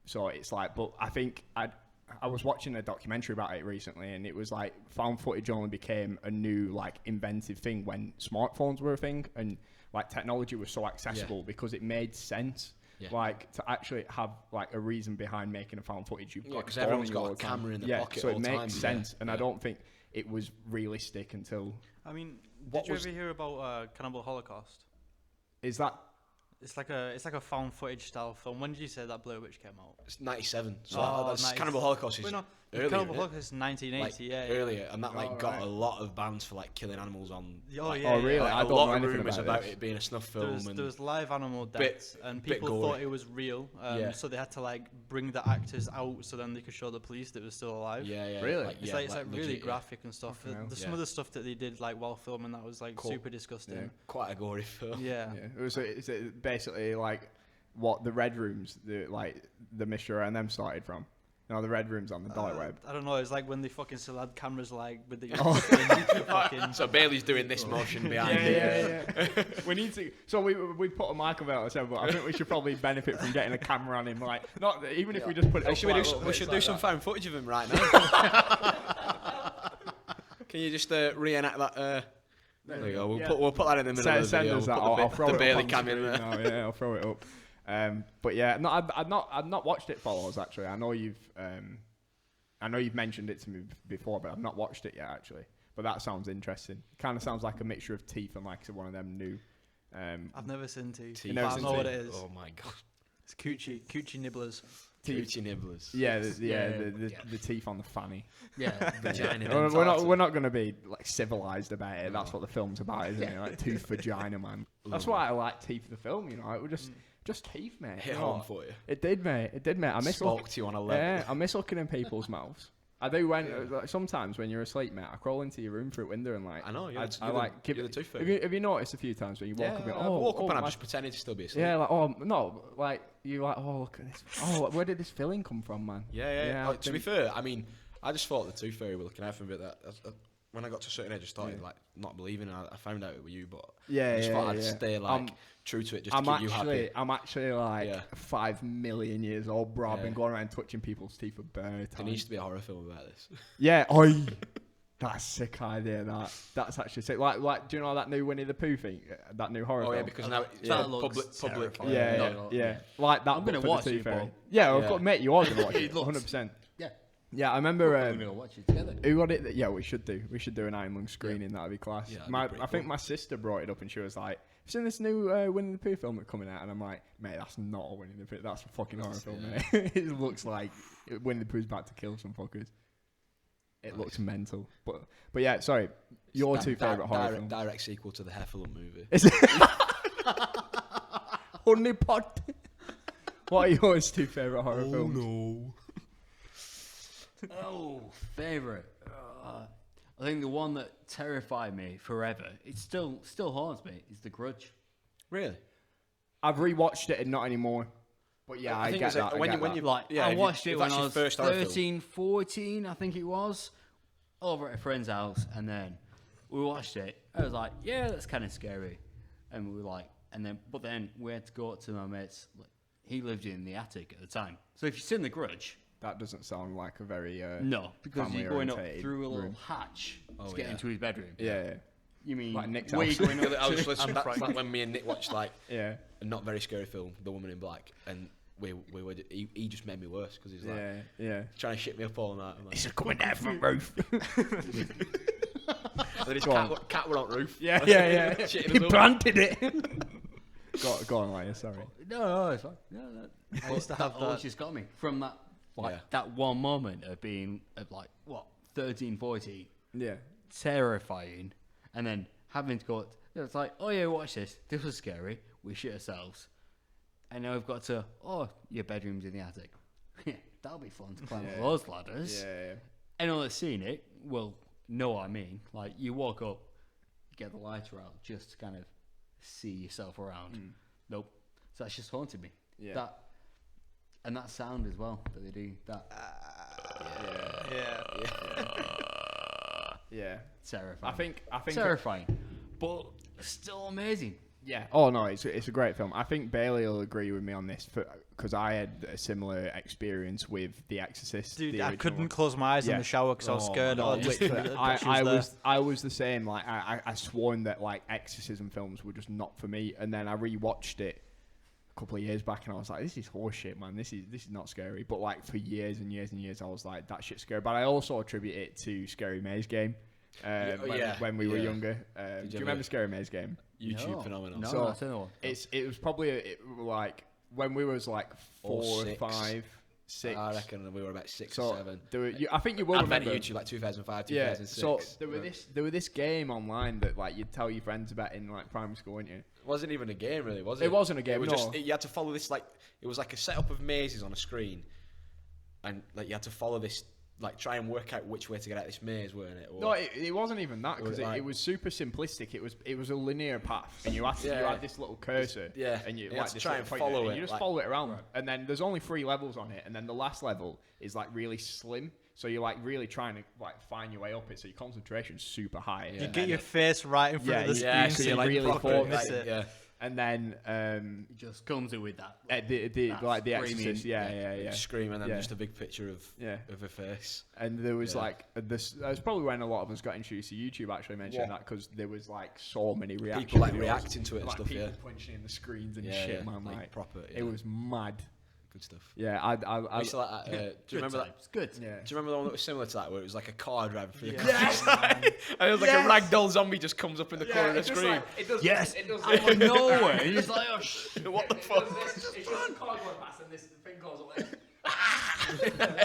Speaker 1: So it's like, but I think I was watching a documentary about it recently, and it was like found footage only became a new like inventive thing when smartphones were a thing, and like technology was so accessible because it made sense.
Speaker 2: Yeah.
Speaker 1: Like to actually have like a reason behind making a found footage, you've got
Speaker 2: because
Speaker 1: a phone
Speaker 2: everyone's
Speaker 1: in
Speaker 2: got
Speaker 1: you
Speaker 2: a
Speaker 1: all the time.
Speaker 2: camera in their pocket
Speaker 1: so
Speaker 2: all
Speaker 1: it
Speaker 2: the
Speaker 1: makes
Speaker 2: time.
Speaker 1: sense, and I
Speaker 2: Yeah.
Speaker 1: don't think it was realistic until
Speaker 4: I mean,
Speaker 2: What
Speaker 4: did you
Speaker 2: was-
Speaker 4: ever hear about Cannibal Holocaust?
Speaker 1: is that
Speaker 4: It's like a found footage style film. When did you say that Blair Witch came out?
Speaker 2: It's 97. So that's
Speaker 4: nice.
Speaker 2: Cannibal Holocaust is
Speaker 4: Wait, no,
Speaker 2: earlier.
Speaker 4: Cannibal
Speaker 2: isn't it?
Speaker 4: Holocaust is 1980.
Speaker 2: Like,
Speaker 4: yeah.
Speaker 2: earlier, and that like
Speaker 1: Oh,
Speaker 2: got
Speaker 1: right.
Speaker 2: a lot of bans for like killing animals on.
Speaker 4: Oh
Speaker 2: like,
Speaker 4: yeah.
Speaker 1: Oh, really?
Speaker 2: like,
Speaker 1: I
Speaker 2: a
Speaker 1: don't know
Speaker 2: lot of
Speaker 1: anything
Speaker 2: rumours
Speaker 1: about
Speaker 2: about
Speaker 1: this.
Speaker 2: it being a snuff film.
Speaker 4: There was live animal
Speaker 2: bit-
Speaker 4: deaths, and
Speaker 2: bit
Speaker 4: people
Speaker 2: gory.
Speaker 4: thought it was real.
Speaker 2: Yeah.
Speaker 4: So they had to like bring the actors out so then they could show the police that it was still alive.
Speaker 2: yeah.
Speaker 1: Really?
Speaker 2: Like,
Speaker 4: It's
Speaker 2: yeah,
Speaker 4: like really
Speaker 2: legit, yeah.
Speaker 4: graphic and stuff.
Speaker 1: Fucking hell.
Speaker 4: Some
Speaker 2: Yeah.
Speaker 4: of the stuff that they did like while filming that was like
Speaker 2: Cool.
Speaker 4: super disgusting.
Speaker 1: Yeah.
Speaker 2: Quite a gory film.
Speaker 4: Yeah.
Speaker 1: Yeah. So is it basically like what the Red Rooms, the mystery around them started from? No, the Red Rooms on the dark web.
Speaker 4: I don't know. It's like when they fucking still had cameras like with the
Speaker 1: Oh.
Speaker 4: fucking.
Speaker 2: So Bailey's doing this motion behind
Speaker 1: Yeah,
Speaker 2: it.
Speaker 1: yeah. We need to. So we put a mic over ourselves, but I think we should probably benefit from getting a camera on him. Like, not even if we just put it.
Speaker 2: Hey,
Speaker 1: up
Speaker 2: should we
Speaker 1: like
Speaker 2: do,
Speaker 1: a little
Speaker 2: we
Speaker 1: bit,
Speaker 2: should
Speaker 1: it's
Speaker 2: do
Speaker 1: like
Speaker 2: some
Speaker 1: that.
Speaker 2: found footage of him right now. Can you just reenact that? There we go.
Speaker 1: Yeah.
Speaker 2: We'll put that in the middle of the
Speaker 1: Send
Speaker 2: video.
Speaker 1: us that.
Speaker 2: We'll put
Speaker 1: I'll throw
Speaker 2: the
Speaker 1: it
Speaker 2: Bailey
Speaker 1: up
Speaker 2: cam
Speaker 1: on
Speaker 2: in there.
Speaker 1: screen now, yeah, I'll throw it up. But yeah, no, I've not watched it, Follows. Actually, I know you've mentioned it to me before, but I've not watched it yet. Actually, but that sounds interesting. Kind of sounds like a mixture of Teeth and like one of them new.
Speaker 4: I've never seen Teeth.
Speaker 2: Teeth.
Speaker 4: But I
Speaker 1: Never
Speaker 4: know
Speaker 1: seen
Speaker 4: what
Speaker 1: Teeth.
Speaker 4: it is.
Speaker 2: Oh my god.
Speaker 4: It's coochie nibblers.
Speaker 2: Coochie nibblers.
Speaker 1: Yeah,
Speaker 3: Yeah.
Speaker 1: the teeth on the fanny.
Speaker 3: Yeah.
Speaker 2: Vagina.
Speaker 1: We're not gonna be like civilized about it. That's what the film's about, isn't it? Like tooth vagina, man. That's why I like Teeth the film. You know, it was just teeth, mate.
Speaker 2: Hit
Speaker 1: You know
Speaker 2: home
Speaker 1: what?
Speaker 2: for you.
Speaker 1: It did, mate. I miss
Speaker 2: Spoke to you on a level.
Speaker 1: Yeah, I miss looking in people's mouths. I do when like, sometimes when you're asleep, mate. I crawl into your room through a window and like
Speaker 2: I know. You're
Speaker 1: I like
Speaker 2: you're the tooth fairy.
Speaker 1: have you noticed a few times when you walk up? And,
Speaker 2: I walk up and I'm
Speaker 1: my-
Speaker 2: just pretending to still be asleep.
Speaker 1: yeah, like no, like you like look at this. Oh, where did this filling come from, man?
Speaker 2: Yeah.
Speaker 1: I
Speaker 2: To be
Speaker 1: think-
Speaker 2: fair, I mean, I just thought the tooth fairy were looking out for a bit. That when I got to a certain age, I started like not believing. I found out it were you, but
Speaker 1: Yeah,
Speaker 2: I just
Speaker 1: yeah,
Speaker 2: thought I'd
Speaker 1: yeah.
Speaker 2: stay like true to it just
Speaker 1: I'm
Speaker 2: to keep you happy.
Speaker 1: I'm actually like
Speaker 2: Yeah.
Speaker 1: 5 million years old, bro. I've
Speaker 2: Yeah.
Speaker 1: been going around touching people's teeth for bare
Speaker 2: There
Speaker 1: time.
Speaker 2: needs to be a horror film about this.
Speaker 1: Yeah, oi. That's a sick idea. That's actually sick. Like, do you know that new Winnie the Pooh thing? That new horror
Speaker 2: Oh yeah,
Speaker 1: film.
Speaker 2: because now it's
Speaker 3: That
Speaker 2: public.
Speaker 3: looks
Speaker 2: Public.
Speaker 3: terrifying.
Speaker 1: Yeah. Like that.
Speaker 3: I'm gonna
Speaker 1: but for the
Speaker 3: watch
Speaker 1: Tooth
Speaker 3: it,
Speaker 1: Fairy.
Speaker 3: Paul.
Speaker 1: Yeah,
Speaker 2: Yeah.
Speaker 1: mate, you are gonna watch
Speaker 3: It
Speaker 1: it.
Speaker 3: looks-
Speaker 1: 100%.
Speaker 3: Yeah.
Speaker 1: Yeah, I remember.
Speaker 3: We're gonna watch it together.
Speaker 1: Who got it? Yeah, we should do. We should do an Iron screening. That'd be class.
Speaker 2: Yeah, that'd be pretty
Speaker 1: I think
Speaker 2: cool.
Speaker 1: my sister brought it up and she was like, "Have you seen this new Winnie the Pooh film that's coming out?" And I'm like, "Mate, that's not a Winnie the Pooh. That's a fucking horror film, mate. It looks like Winnie the Pooh's about to kill some fuckers. It looks mental." But yeah, sorry. Your two favourite horror films?
Speaker 2: Direct sequel to the Heffalump movie.
Speaker 1: Is it? Honey pot. What are yours two favourite horror films?
Speaker 2: no.
Speaker 3: Oh, favorite. I think the one that terrified me forever. It still haunts me. Is The Grudge.
Speaker 2: Really?
Speaker 1: I've rewatched it and not anymore. But yeah, I
Speaker 2: think
Speaker 1: get
Speaker 2: it's like
Speaker 1: that.
Speaker 2: when
Speaker 1: I
Speaker 2: you-
Speaker 1: get
Speaker 2: when
Speaker 1: that.
Speaker 2: you-
Speaker 3: Like
Speaker 2: Yeah,
Speaker 3: I
Speaker 2: if you-
Speaker 3: watched
Speaker 2: if
Speaker 3: it
Speaker 2: that's
Speaker 3: when I
Speaker 2: your
Speaker 3: was
Speaker 2: first horror film.
Speaker 3: 13, 14, I think it was, over at a friend's house, and then we watched it. I was like, yeah, that's kind of scary, and we were like, but then we had to go up to my mate's. He lived in the attic at the time, so if you've seen The Grudge,
Speaker 1: That doesn't sound like a very
Speaker 3: no, because you're going up
Speaker 1: family-orientated
Speaker 3: through a little
Speaker 1: room.
Speaker 3: hatch
Speaker 2: Oh,
Speaker 3: to get
Speaker 2: yeah.
Speaker 3: into his bedroom.
Speaker 1: Yeah,
Speaker 3: You mean
Speaker 1: Like Nick's
Speaker 3: where you
Speaker 1: house.
Speaker 3: going up
Speaker 2: I was
Speaker 3: to?
Speaker 2: listening. That's like when me and Nick watched like
Speaker 1: yeah,
Speaker 2: a not very scary film, The Woman in Black, and we were. He just made me worse because he's like
Speaker 1: yeah.
Speaker 2: trying to shit me up all night. I'm like,
Speaker 1: He's coming down from the roof.
Speaker 2: and then his
Speaker 1: Go on.
Speaker 2: cat were on roof.
Speaker 1: Yeah.
Speaker 2: Shitting
Speaker 1: He
Speaker 2: us up.
Speaker 1: planted it. go on, Liar, sorry.
Speaker 3: No, it's fine. No.
Speaker 4: I used to have
Speaker 3: That always
Speaker 4: that.
Speaker 3: just got me from that, like
Speaker 2: Yeah.
Speaker 3: that one moment of being of like what 13, 14,
Speaker 1: Yeah.
Speaker 3: terrifying, and then having to go. It's like, oh yeah, watch this. This was scary. We shit ourselves, and now we've got to. Oh, your bedroom's in the attic. That'll be fun to climb up
Speaker 1: Yeah.
Speaker 3: those ladders.
Speaker 1: Yeah.
Speaker 3: Anyone that's seen it will know what I mean. Like you walk up, you get the lighter out just to kind of see yourself around. Nope. So that's just haunted me.
Speaker 1: Yeah.
Speaker 3: That and that sound as well that they do. That
Speaker 1: Yeah.
Speaker 3: terrifying.
Speaker 1: I think
Speaker 3: terrifying, but still amazing.
Speaker 1: Yeah. Oh no, it's a great film. I think Bailey will agree with me on this because I had a similar experience with The Exorcist.
Speaker 4: Dude,
Speaker 1: the
Speaker 4: I
Speaker 1: original
Speaker 4: couldn't
Speaker 1: one.
Speaker 4: close my eyes
Speaker 1: Yeah.
Speaker 4: in the shower because I was
Speaker 3: Oh
Speaker 4: scared.
Speaker 3: my
Speaker 4: Or
Speaker 3: God.
Speaker 4: just
Speaker 1: Literally,
Speaker 4: that she was there.
Speaker 1: I was the same. Like I sworn that like exorcism films were just not for me, and then I rewatched it a couple of years back, and I was like, this is horseshit, man. This is not scary. But like for years and years and years, I was like, that shit's scary. But I also attribute it to Scary Maze game. when we were younger. Do you remember Scary Maze game?
Speaker 2: YouTube phenomenon.
Speaker 3: No,
Speaker 1: So,
Speaker 3: that's another one.
Speaker 1: It was probably like when we was like 4 or
Speaker 2: 6.
Speaker 1: 5, 6.
Speaker 2: I reckon we were about 6
Speaker 1: So
Speaker 2: or 7.
Speaker 1: I think you will
Speaker 2: I
Speaker 1: remember
Speaker 2: YouTube like 2005,
Speaker 1: Yeah.
Speaker 2: 2006.
Speaker 1: So there were this game online that like you'd tell your friends about in like primary school, weren't you?
Speaker 2: It wasn't even a game, really, was it?
Speaker 1: It wasn't a game.
Speaker 2: It was
Speaker 1: no.
Speaker 2: just you had to follow this like it was like a setup of mazes on a screen, and like you had to follow this. Like try and work out which way to get out this maze, weren't it? Or
Speaker 1: No, it wasn't even that because
Speaker 2: like-
Speaker 1: it was super simplistic. It was a linear path, and you had this little cursor,
Speaker 2: and
Speaker 1: you
Speaker 2: had
Speaker 1: like
Speaker 2: to
Speaker 1: this
Speaker 2: try
Speaker 1: little
Speaker 2: and
Speaker 1: pointer,
Speaker 2: follow
Speaker 1: and
Speaker 2: it.
Speaker 1: you just
Speaker 2: like,
Speaker 1: follow it around, and then there's only 3 levels on it, and then the last level is like really slim. So you're like really trying to like find your way up it. So your concentration's super high.
Speaker 4: You get your face right in front of the screen,
Speaker 2: yeah,
Speaker 4: so
Speaker 2: so
Speaker 4: you
Speaker 2: like
Speaker 1: really
Speaker 4: proper
Speaker 1: focus.
Speaker 4: miss it.
Speaker 2: Yeah,
Speaker 1: And then
Speaker 3: It just comes in with that.
Speaker 1: the like the
Speaker 3: screaming,
Speaker 1: Exorcist, yeah.
Speaker 2: scream and then
Speaker 1: Yeah.
Speaker 2: just a big picture of a face.
Speaker 1: And there was
Speaker 2: Yeah.
Speaker 1: like this. That's probably when a lot of us got introduced to YouTube. Actually, mentioning that because there was like so many reaction
Speaker 2: People like
Speaker 1: videos,
Speaker 2: reacting to it and
Speaker 1: like
Speaker 2: stuff.
Speaker 1: people
Speaker 2: Yeah,
Speaker 1: punching in the screens and
Speaker 2: yeah,
Speaker 1: shit,
Speaker 2: yeah.
Speaker 1: man. Like
Speaker 2: proper.
Speaker 1: it was mad.
Speaker 2: good stuff.
Speaker 1: Yeah,
Speaker 2: I used to like that. Do you remember that?
Speaker 3: It's good.
Speaker 1: Yeah.
Speaker 2: Do you remember the one that was similar to that, where it was like a car driving through the
Speaker 1: Yes!
Speaker 2: countryside, and it was like a ragdoll zombie just comes up in the corner of the screen?
Speaker 1: it does.
Speaker 3: Yes.
Speaker 1: It does.
Speaker 3: Out of nowhere. You're just like, oh,
Speaker 2: What the fuck?
Speaker 1: It's just a car going past and this thing goes up there.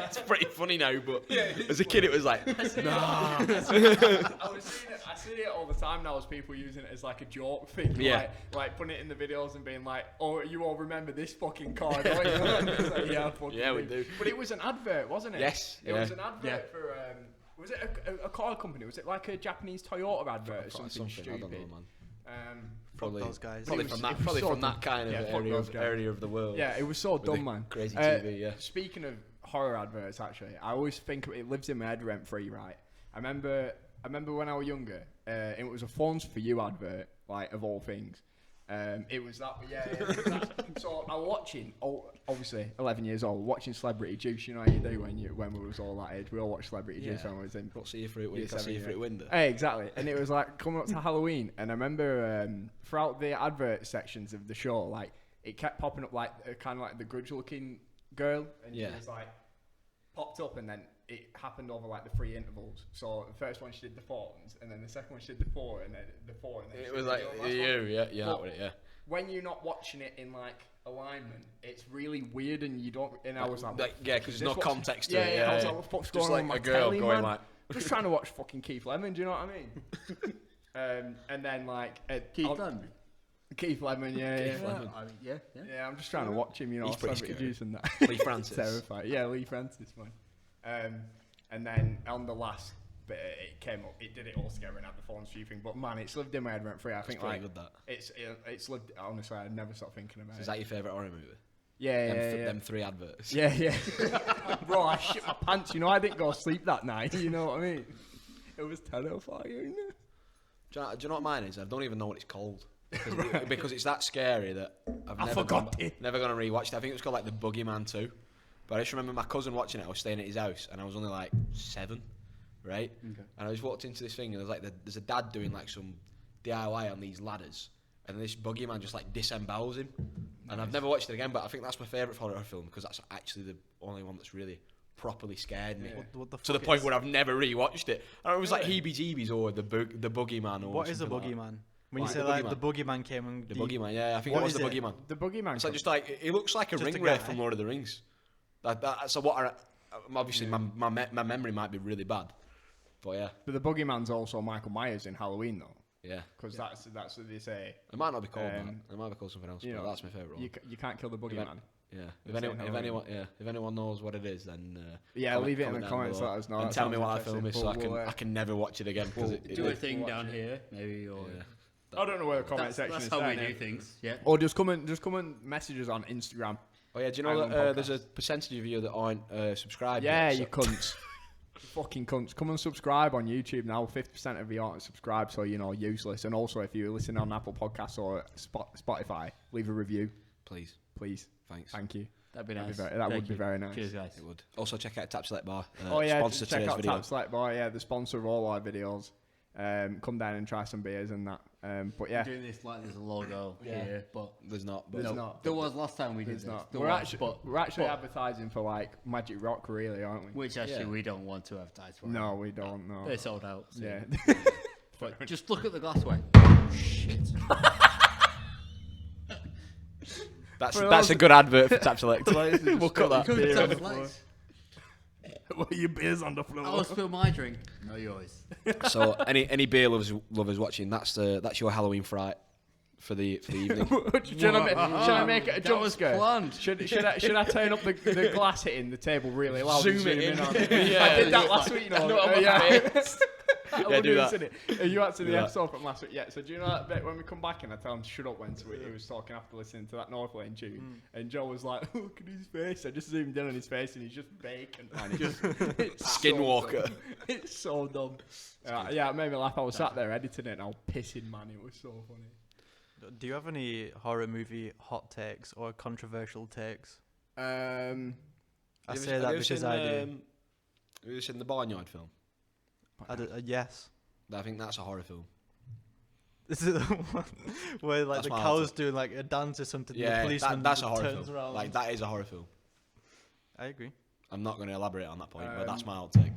Speaker 2: It's pretty funny now, but as a kid, it was like, nah.
Speaker 1: I see it all the time now as people using it as like a joke thing.
Speaker 2: Yeah.
Speaker 1: Like putting it in the videos and being like, oh, you all remember this fucking car, don't you? And it's like, yeah, fucking
Speaker 2: Yeah, we do.
Speaker 1: But it was an advert, wasn't it?
Speaker 2: Yes,
Speaker 1: It
Speaker 2: yeah.
Speaker 1: was an advert for, was it a car company? Was it like a Japanese Toyota advert or something stupid?
Speaker 2: I don't know, man.
Speaker 4: Fuck those guys.
Speaker 2: Probably
Speaker 1: It
Speaker 2: from
Speaker 1: was-
Speaker 2: that,
Speaker 1: it was
Speaker 2: probably
Speaker 1: so
Speaker 2: from that
Speaker 1: dumb.
Speaker 2: kind of
Speaker 1: Yeah, fuck
Speaker 2: area
Speaker 1: those
Speaker 2: of,
Speaker 1: guys.
Speaker 2: area of the world.
Speaker 1: Yeah, it was so
Speaker 2: With the
Speaker 1: dumb, man.
Speaker 2: crazy TV, yeah.
Speaker 1: Speaking of horror adverts, actually, I always think it lives in my head rent free, right? I remember when I was younger, it was a Phones for You advert, like of all things. It was that, So I was watching, obviously 11 years old, watching Celebrity Juice. You know how you do when we was all that age. We all watched Celebrity Juice when we was in.
Speaker 2: What see you through it,
Speaker 1: Year
Speaker 2: I'll see you
Speaker 1: 7,
Speaker 2: through it window.
Speaker 1: Hey, exactly. And it was like coming up to Halloween, and I remember throughout the advert sections of the show, like it kept popping up like kind of like the grudge-looking girl, and she was like popped up, and then it happened over like the 3 intervals. So the first one she did the 4s, and then the second one she did the 4, and then the 4, and then
Speaker 2: It
Speaker 1: she
Speaker 2: was
Speaker 1: did
Speaker 2: like,
Speaker 1: the last one.
Speaker 2: yeah,
Speaker 1: But
Speaker 2: that was it, yeah.
Speaker 1: When you're not watching it in like alignment, it's really weird, and you don't. And I was like,
Speaker 2: Yeah, because there's no
Speaker 1: this
Speaker 2: context to
Speaker 1: yeah,
Speaker 2: it.
Speaker 1: yeah, I was like, what the fuck's going
Speaker 2: Just
Speaker 1: on
Speaker 2: like
Speaker 1: with my
Speaker 2: a girl
Speaker 1: telly,
Speaker 2: going
Speaker 1: man?
Speaker 2: like,
Speaker 1: Just trying to watch fucking Keith Lemon, do you know what I mean? And then like
Speaker 3: Keith Lemon.
Speaker 1: Keith Lemon, yeah.
Speaker 3: Yeah.
Speaker 1: Yeah, I'm just trying to watch him, you know,
Speaker 2: He's pretty
Speaker 1: Celebrity
Speaker 2: scary.
Speaker 1: Juice and that.
Speaker 2: Lee Francis.
Speaker 1: Terrifying. Yeah, Lee Francis, man. And then on the last bit, it came up. It did it all together and had the Phones for You thing. But man, it's lived in my head rent free. I think
Speaker 2: pretty
Speaker 1: like
Speaker 2: good, that.
Speaker 1: it's lived. Honestly, I'd never stop thinking about
Speaker 2: So
Speaker 1: it.
Speaker 2: is that your favourite horror movie?
Speaker 1: Yeah,
Speaker 2: Them 3 adverts.
Speaker 1: Yeah. Bro, I shit my pants. You know, I didn't go to sleep that night. You know what I mean? It was terrifying.
Speaker 2: Do you know what mine is? I don't even know what it's called. Because it's that scary that
Speaker 1: I forgot it.
Speaker 2: never gonna rewatch it. I think it was called like The Boogeyman 2. But I just remember my cousin watching it. I was staying at his house and I was only like 7, right? Okay. And I just walked into this thing and there's a dad doing like some DIY on these ladders, and this boogeyman just like disembowels him. And I've never watched it again, but I think that's my favourite horror film because that's actually the only one that's really properly scared me.
Speaker 4: What the
Speaker 2: To the
Speaker 4: fuck
Speaker 2: point
Speaker 4: is-
Speaker 2: where I've never rewatched it. And it was like heebie-jeebies or the boogeyman or
Speaker 4: What is a
Speaker 2: something like that.
Speaker 4: boogeyman? When you
Speaker 2: Like
Speaker 4: say
Speaker 2: the
Speaker 4: like
Speaker 2: boogeyman.
Speaker 4: the boogeyman came and
Speaker 2: The boogeyman, yeah, I think
Speaker 4: What
Speaker 2: it was
Speaker 4: is
Speaker 2: the
Speaker 4: it?
Speaker 2: boogeyman.
Speaker 1: The Boogeyman.
Speaker 2: It's like just like it looks like a
Speaker 4: Just a
Speaker 2: ring wraith
Speaker 4: guy.
Speaker 2: from Lord of the Rings. So what? Obviously, my memory might be really bad, but yeah,
Speaker 1: But the Boogeyman's also Michael Myers in Halloween, though.
Speaker 2: yeah.
Speaker 1: Because that's what they say.
Speaker 2: It might not be called that.
Speaker 1: Um,
Speaker 2: It might be called something else.
Speaker 1: You
Speaker 2: But
Speaker 1: know,
Speaker 2: that's my favourite one.
Speaker 1: You can't kill the Boogeyman.
Speaker 2: Yeah.
Speaker 1: It's in Halloween.
Speaker 2: If anyone knows what it is, then
Speaker 1: Yeah, leave it in the
Speaker 2: down
Speaker 1: comments.
Speaker 2: below
Speaker 1: Let us know.
Speaker 2: and
Speaker 1: That
Speaker 2: tell me
Speaker 1: sounds
Speaker 2: what that film is, so
Speaker 1: interesting.
Speaker 2: I can never watch it again because it.
Speaker 3: Do a
Speaker 2: it
Speaker 3: thing
Speaker 1: watch
Speaker 3: down
Speaker 1: it.
Speaker 3: here, maybe, or
Speaker 1: I don't know where the comment section
Speaker 3: that's
Speaker 1: is.
Speaker 3: how we
Speaker 1: down
Speaker 3: do
Speaker 1: here.
Speaker 3: things. Yeah.
Speaker 1: Or just come and message us on Instagram.
Speaker 2: Oh yeah, do you know
Speaker 1: Island
Speaker 2: that there's a
Speaker 1: Podcast.
Speaker 2: percentage of you that aren't subscribed?
Speaker 1: Yeah,
Speaker 2: yet,
Speaker 1: you cunts. Fucking cunts. Come and subscribe on YouTube now. 50% of you aren't subscribed, so you know, useless. And also, if you're listening on Apple Podcasts or Spotify, leave a review,
Speaker 2: please.
Speaker 1: Thank
Speaker 2: Thanks.
Speaker 1: you.
Speaker 3: That'd be
Speaker 1: That'd
Speaker 3: nice.
Speaker 1: be that
Speaker 3: Thank
Speaker 1: would be
Speaker 3: you.
Speaker 1: very nice.
Speaker 3: Cheers, guys.
Speaker 2: It would. Also check out Tap Select Bar.
Speaker 1: Oh yeah,
Speaker 2: sponsor
Speaker 1: check
Speaker 2: today's
Speaker 1: out
Speaker 2: video.
Speaker 1: Tap Select Bar. Yeah, the sponsor of all our videos. Come down and try some beers and that. But yeah,
Speaker 3: Doing this like there's a logo here, but
Speaker 2: There's not. But
Speaker 1: There's
Speaker 3: no,
Speaker 1: not.
Speaker 3: there was last time we did
Speaker 1: there's
Speaker 3: this.
Speaker 1: not.
Speaker 3: There
Speaker 1: We're
Speaker 3: was,
Speaker 1: actually
Speaker 3: but
Speaker 1: advertising for like Magic Rock, really, aren't we?
Speaker 3: which actually
Speaker 2: Yeah.
Speaker 3: we don't want to advertise for.
Speaker 1: No, we don't. No.
Speaker 3: They're sold out. So.
Speaker 1: Yeah.
Speaker 3: But just look at the glassware. Shit.
Speaker 2: That's a good advert for Tap Select.
Speaker 1: We'll cut that.
Speaker 3: Couldn't tell the place.
Speaker 1: Well, your beer's on the floor.
Speaker 3: I'll spill my drink. No yours.
Speaker 2: So any beer lovers watching, that's your Halloween fright for the evening.
Speaker 1: Should I make it a
Speaker 3: That
Speaker 1: jump
Speaker 3: was
Speaker 1: scare?
Speaker 3: planned.
Speaker 1: Should I turn up the glass hitting the table really loud?
Speaker 2: Zoom
Speaker 1: and
Speaker 2: it in.
Speaker 1: on it?
Speaker 2: Yeah.
Speaker 1: I did that last week. You know.
Speaker 2: No, I'm
Speaker 1: yeah.
Speaker 2: Yeah, do that.
Speaker 1: You actually
Speaker 2: Do
Speaker 1: the
Speaker 2: that.
Speaker 1: episode from last week? Yeah. So do you know that bit when we come back and I tell him to shut up when he was talking after listening to that North Lane tune, and Joe was like, "Look at his face." I just zoomed in on his face and he's just vacant. And it's
Speaker 2: Skinwalker.
Speaker 1: So dumb. It's so dumb. Yeah, it made me laugh. I was sat there editing it and I was pissing, man. It was so funny.
Speaker 4: Do you have any horror movie hot takes or controversial takes? I say that because I do.
Speaker 2: Have you seen the Barnyard film?
Speaker 4: Yes.
Speaker 2: I think that's a horror film.
Speaker 4: This is the one where like
Speaker 2: That's
Speaker 4: the
Speaker 2: my
Speaker 4: cow's
Speaker 2: answer.
Speaker 4: doing like a dance or something.
Speaker 2: Yeah,
Speaker 4: the policeman
Speaker 2: that's a horror
Speaker 4: turns
Speaker 2: film.
Speaker 4: around.
Speaker 2: Like that is a horror film.
Speaker 4: I agree.
Speaker 2: I'm not going to elaborate on that point, but that's my outtake.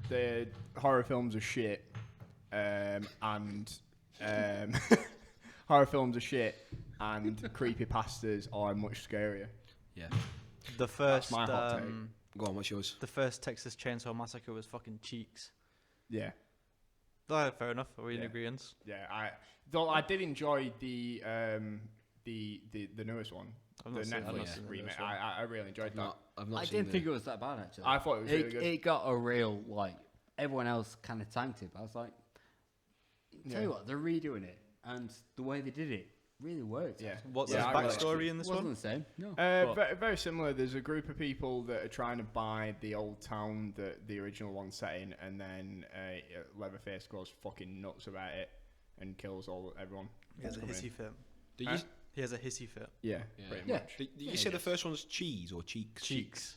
Speaker 1: The horror films are shit, and horror films are shit, and creepypastas are much scarier.
Speaker 2: Yeah.
Speaker 4: The first
Speaker 1: my hot take.
Speaker 2: Go on, what's yours?
Speaker 4: the first Texas Chainsaw Massacre was fucking cheeks.
Speaker 1: Yeah,
Speaker 4: Fair enough. Are we in
Speaker 1: Yeah.
Speaker 4: agreement?
Speaker 1: yeah. I did enjoy the newest one,
Speaker 4: I've
Speaker 1: the
Speaker 4: not seen- I've not
Speaker 1: Netflix
Speaker 4: seen the
Speaker 1: remake.
Speaker 4: newest one.
Speaker 1: I really enjoyed that.
Speaker 2: I've not
Speaker 3: I
Speaker 2: seen
Speaker 3: didn't think it was that bad actually.
Speaker 1: I thought it was really good.
Speaker 3: It got a real like everyone else kind of tanked it. But I was like, tell you what, they're redoing it, and the way they did it really worked.
Speaker 1: Yeah.
Speaker 4: What's
Speaker 1: Yeah,
Speaker 4: the
Speaker 1: I really
Speaker 4: backstory in this
Speaker 3: Wasn't
Speaker 4: one?
Speaker 3: the same. No.
Speaker 1: Very, very similar. There's a group of people that are trying to buy the old town that the original one set in, and then Leatherface goes fucking nuts about it and kills everyone.
Speaker 4: He has a
Speaker 1: Coming in.
Speaker 4: hissy fit.
Speaker 2: Did
Speaker 1: Huh?
Speaker 2: you,
Speaker 4: He has a hissy fit.
Speaker 1: Yeah,
Speaker 2: Yeah.
Speaker 1: pretty
Speaker 3: Yeah.
Speaker 1: much.
Speaker 2: did you say the first one's cheese or cheeks?
Speaker 4: Cheeks.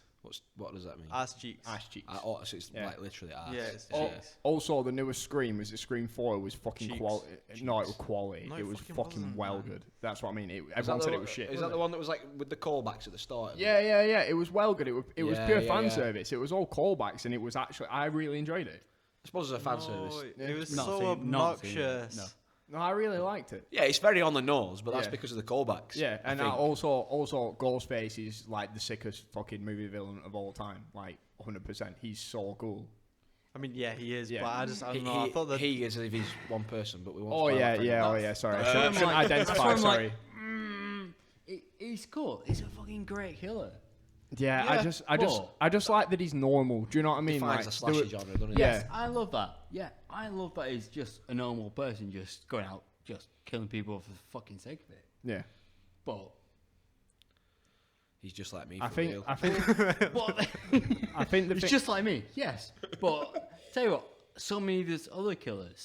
Speaker 2: What does that mean?
Speaker 4: Ass cheeks.
Speaker 1: Ash cheeks.
Speaker 2: So it's
Speaker 1: Yeah.
Speaker 2: like literally ass.
Speaker 4: Yeah, it's
Speaker 1: Oh,
Speaker 4: cheeks.
Speaker 1: also, the newest Scream was Scream 4 was fucking
Speaker 4: Cheeks.
Speaker 1: quality. No, it was quality.
Speaker 4: No,
Speaker 1: it
Speaker 4: it
Speaker 1: was
Speaker 4: fucking
Speaker 1: fucking
Speaker 4: wasn't,
Speaker 1: well
Speaker 4: man.
Speaker 1: good. That's what I mean.
Speaker 2: Is
Speaker 1: Everyone
Speaker 2: that
Speaker 1: said
Speaker 2: the
Speaker 1: it was shit.
Speaker 2: Is that the one that was like with the callbacks at the start?
Speaker 1: Yeah. It was well good. It was
Speaker 2: Yeah,
Speaker 1: pure
Speaker 2: yeah,
Speaker 1: fan
Speaker 2: yeah.
Speaker 1: service. It was all callbacks, and it was actually I really enjoyed it.
Speaker 2: I suppose it's a fan
Speaker 4: No,
Speaker 2: service.
Speaker 4: It was
Speaker 3: Not
Speaker 4: so
Speaker 3: seen- not seen it,
Speaker 4: obnoxious.
Speaker 3: no.
Speaker 1: No, I really liked it.
Speaker 2: Yeah, it's very on the nose, but that's
Speaker 1: Yeah.
Speaker 2: because of the callbacks.
Speaker 1: Yeah,
Speaker 2: I
Speaker 1: and
Speaker 2: think.
Speaker 1: also Ghostface is like the sickest fucking movie villain of all time. Like 100%. He's so cool.
Speaker 4: I mean, yeah, he is,
Speaker 1: Yeah.
Speaker 4: but I don't know. I thought that
Speaker 2: he is as if he's one person, but we won't.
Speaker 1: Oh
Speaker 2: spoil
Speaker 1: yeah,
Speaker 2: that for
Speaker 1: yeah,
Speaker 2: anyone.
Speaker 1: oh yeah. Sorry, I
Speaker 3: That's
Speaker 1: shouldn't
Speaker 3: what I'm like-
Speaker 1: identify.
Speaker 3: that's what I'm
Speaker 1: Sorry.
Speaker 3: He's cool. He's a fucking great killer.
Speaker 1: Yeah,
Speaker 2: Yeah,
Speaker 1: I just like that he's normal. Do you know what I mean?
Speaker 2: Defines
Speaker 1: Like,
Speaker 2: the
Speaker 1: there
Speaker 2: slasher
Speaker 1: were-
Speaker 2: genre, doesn't it?
Speaker 1: Yeah.
Speaker 3: Yes, I love that. Yeah, I love that he's just a normal person, just going out, just killing people for the fucking sake of it.
Speaker 1: Yeah,
Speaker 3: But,
Speaker 2: He's just like me.
Speaker 1: I
Speaker 2: for
Speaker 1: think
Speaker 2: real.
Speaker 1: I think
Speaker 3: but
Speaker 1: I think the
Speaker 3: he's
Speaker 1: thing,
Speaker 3: just like me. Yes, but tell you what, so many of these other killers,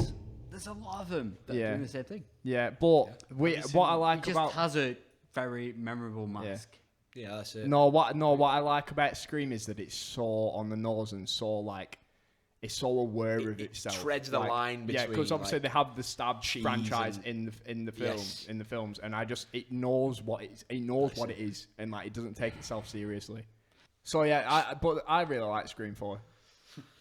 Speaker 3: there's a lot of them that are
Speaker 1: Yeah.
Speaker 3: doing the same thing.
Speaker 1: yeah, but what I
Speaker 3: He
Speaker 1: like
Speaker 3: just
Speaker 1: about
Speaker 3: has a very memorable mask.
Speaker 2: Yeah, that's it.
Speaker 1: what I like about Scream is that it's so on the nose and so like it's so aware of
Speaker 2: It
Speaker 1: itself.
Speaker 2: treads the
Speaker 1: Like,
Speaker 2: line
Speaker 1: yeah, because
Speaker 2: between,
Speaker 1: obviously
Speaker 2: like,
Speaker 1: they have the Stab
Speaker 2: cheese
Speaker 1: franchise
Speaker 2: and-
Speaker 1: in the films
Speaker 2: Yes.
Speaker 1: in the films, and it knows what it is, and like it doesn't take itself seriously. So yeah, but I really like Scream 4.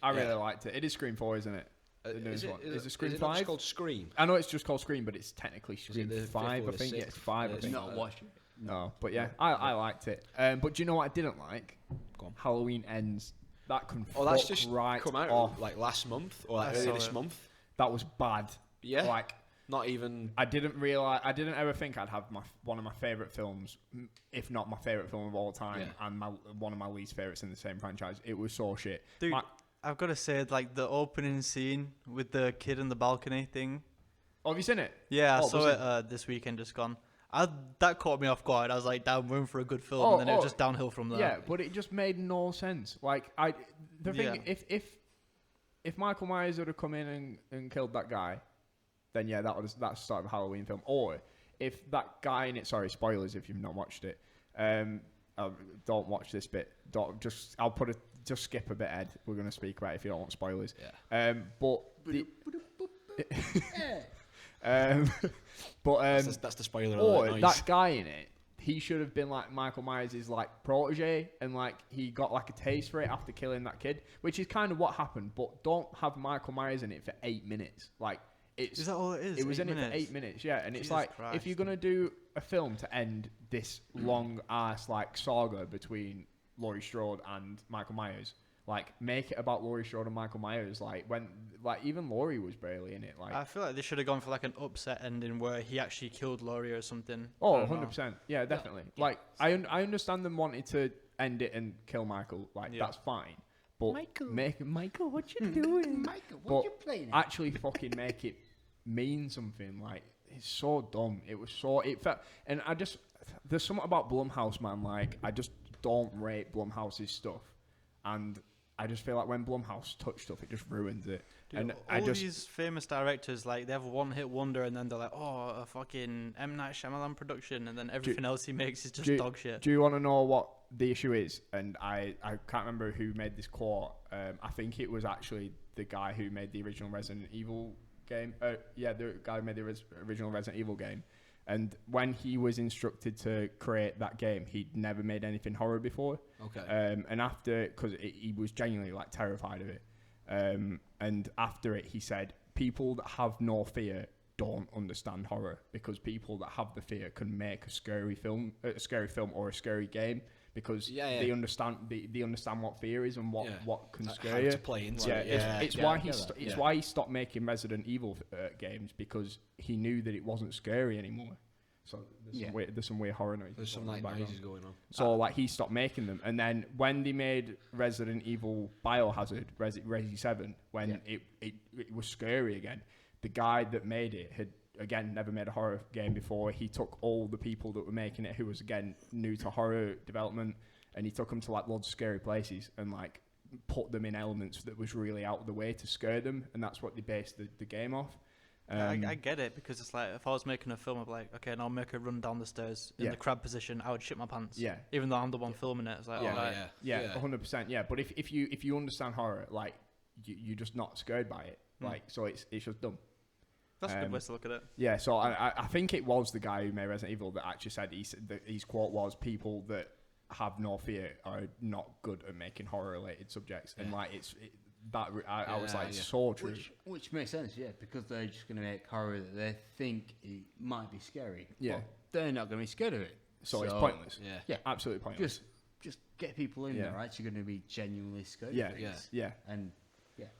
Speaker 1: I really liked it. It is Scream 4, isn't it? The newest one. Is it Scream
Speaker 2: not just
Speaker 1: 5?
Speaker 2: called Scream?
Speaker 1: I know it's just called Scream, but it's technically Scream
Speaker 2: the fifth
Speaker 1: 5.
Speaker 2: or
Speaker 1: I
Speaker 2: the
Speaker 1: think. Yeah,
Speaker 2: sixth?
Speaker 1: it's 5. I
Speaker 2: It's
Speaker 1: think.
Speaker 3: Not watching.
Speaker 1: No, but yeah, I liked it. But do you know what I didn't like?
Speaker 2: Go on.
Speaker 1: Halloween Ends. That can
Speaker 2: Oh, that's
Speaker 1: fuck
Speaker 2: just
Speaker 1: right
Speaker 2: come out
Speaker 1: off.
Speaker 2: like last month or like
Speaker 4: I
Speaker 2: earlier
Speaker 4: saw
Speaker 2: this
Speaker 4: it.
Speaker 2: month.
Speaker 1: That was bad.
Speaker 2: Yeah.
Speaker 1: Like
Speaker 2: Not even.
Speaker 1: I didn't ever think I'd have one of my favorite films, if not my favorite film of all time,
Speaker 2: Yeah.
Speaker 1: and one of my least favorites in the same franchise. It was so shit.
Speaker 4: Dude, I've got to say, like, the opening scene with the kid in the balcony thing.
Speaker 1: Oh, have you seen it?
Speaker 4: Yeah, I
Speaker 1: Oh,
Speaker 4: saw
Speaker 1: was
Speaker 4: it this weekend, just gone. That caught me off guard. I was like, damn, we're in for a good film. And then it was just downhill from there.
Speaker 1: Yeah, but it just made no sense. Like, the thing, if Michael Myers would have come in and killed that guy, then yeah, that's sort of a Halloween film. Or if that guy in it, sorry, spoilers if you've not watched it, don't watch this bit. Just skip a bit, Ed. We're going to speak about it if you don't want spoilers.
Speaker 2: Yeah.
Speaker 1: But But
Speaker 2: That's the spoiler
Speaker 1: or
Speaker 2: alert.
Speaker 1: that guy in it, he should have been like Michael Myers' like protege, and like he got like a taste for it after killing that kid, which is kind of what happened. But don't have Michael Myers in it for 8 minutes. Like
Speaker 4: Is that all it is?
Speaker 1: it was
Speaker 4: 8
Speaker 1: in
Speaker 4: minutes?
Speaker 1: it for 8 minutes, yeah. And
Speaker 4: Jesus
Speaker 1: it's like
Speaker 4: Christ.
Speaker 1: if you're gonna do a film to end this long ass like saga between Laurie Strode and Michael Myers, like make it about Laurie Strode and Michael Myers. Like when like even Laurie was barely in it. Like
Speaker 4: I feel like they should have gone for like an upset ending where he actually killed Laurie or something.
Speaker 1: oh,
Speaker 4: I don't know.
Speaker 1: 100%. Yeah, definitely.
Speaker 3: Yeah.
Speaker 1: Like I understand them wanting to end it and kill Michael. Like
Speaker 4: Yeah.
Speaker 1: that's fine. But Michael, what you
Speaker 3: Hmm.
Speaker 1: doing?
Speaker 3: Michael,
Speaker 1: But
Speaker 3: what you playing?
Speaker 1: actually fucking make it mean something. Like it's so dumb. It was so it felt, and I just there's something about Blumhouse, man. Like I just don't rate Blumhouse's stuff, and I just feel like when Blumhouse touch stuff, it just ruins it.
Speaker 4: Dude,
Speaker 1: and
Speaker 4: all
Speaker 1: I just
Speaker 4: these famous directors, like, they have a one-hit wonder, and then they're like, oh, a fucking M. Night Shyamalan production, and then everything else he makes is just dog shit.
Speaker 1: Do you want to know what the issue is? And I can't remember who made this quote. I think it was actually the guy who made the original Resident Evil game. Yeah, the guy who made the original Resident Evil game. And when he was instructed to create that game, he'd never made anything horror before.
Speaker 2: Okay.
Speaker 1: And after, because he was genuinely like terrified of it. And after it, he said, people that have no fear don't understand horror, because people that have the fear can make a scary film or a scary game, because they understand what fear is and what can scare
Speaker 2: how
Speaker 1: you.
Speaker 2: to play into
Speaker 1: Yeah,
Speaker 2: it.
Speaker 1: it's why he stopped making Resident Evil games, because he knew that it wasn't scary anymore. So there's some weird horror noises.
Speaker 2: There's some
Speaker 1: in
Speaker 2: like
Speaker 1: the background.
Speaker 2: noises going on.
Speaker 1: So like he stopped making them, and then when they made Resident Evil Biohazard, Resi 7, when it was scary again, the guy that made it had again never made a horror game before. He took all the people that were making it, who was again new to horror development, and he took them to like loads of scary places and like put them in elements that was really out of the way to scare them, and that's what they based the game off.
Speaker 4: I get it, because it's like, if I was making a film of like, okay, and I'll make her run down the stairs in the crab position, I would shit my pants.
Speaker 1: Yeah.
Speaker 4: Even though I'm the one filming it, it's like,
Speaker 1: Yeah.
Speaker 4: alright.
Speaker 1: Yeah, 100%. Yeah, but if you understand horror, like you're just not scared by it. Like so, it's just dumb.
Speaker 4: That's a good way to look at it.
Speaker 1: Yeah, so I think it was the guy who made Resident Evil that actually said his quote was, people that have no fear are not good at making horror related subjects, and like I was like, so true.
Speaker 3: Which makes sense, yeah, because they're just going to make horror that they think it might be scary.
Speaker 1: Yeah.
Speaker 3: But they're not going to be scared of it.
Speaker 1: So it's pointless.
Speaker 2: Yeah.
Speaker 1: Absolutely pointless.
Speaker 3: Just get people in there, actually going to be genuinely scared
Speaker 1: Yeah,
Speaker 3: of things.
Speaker 1: yeah.
Speaker 3: And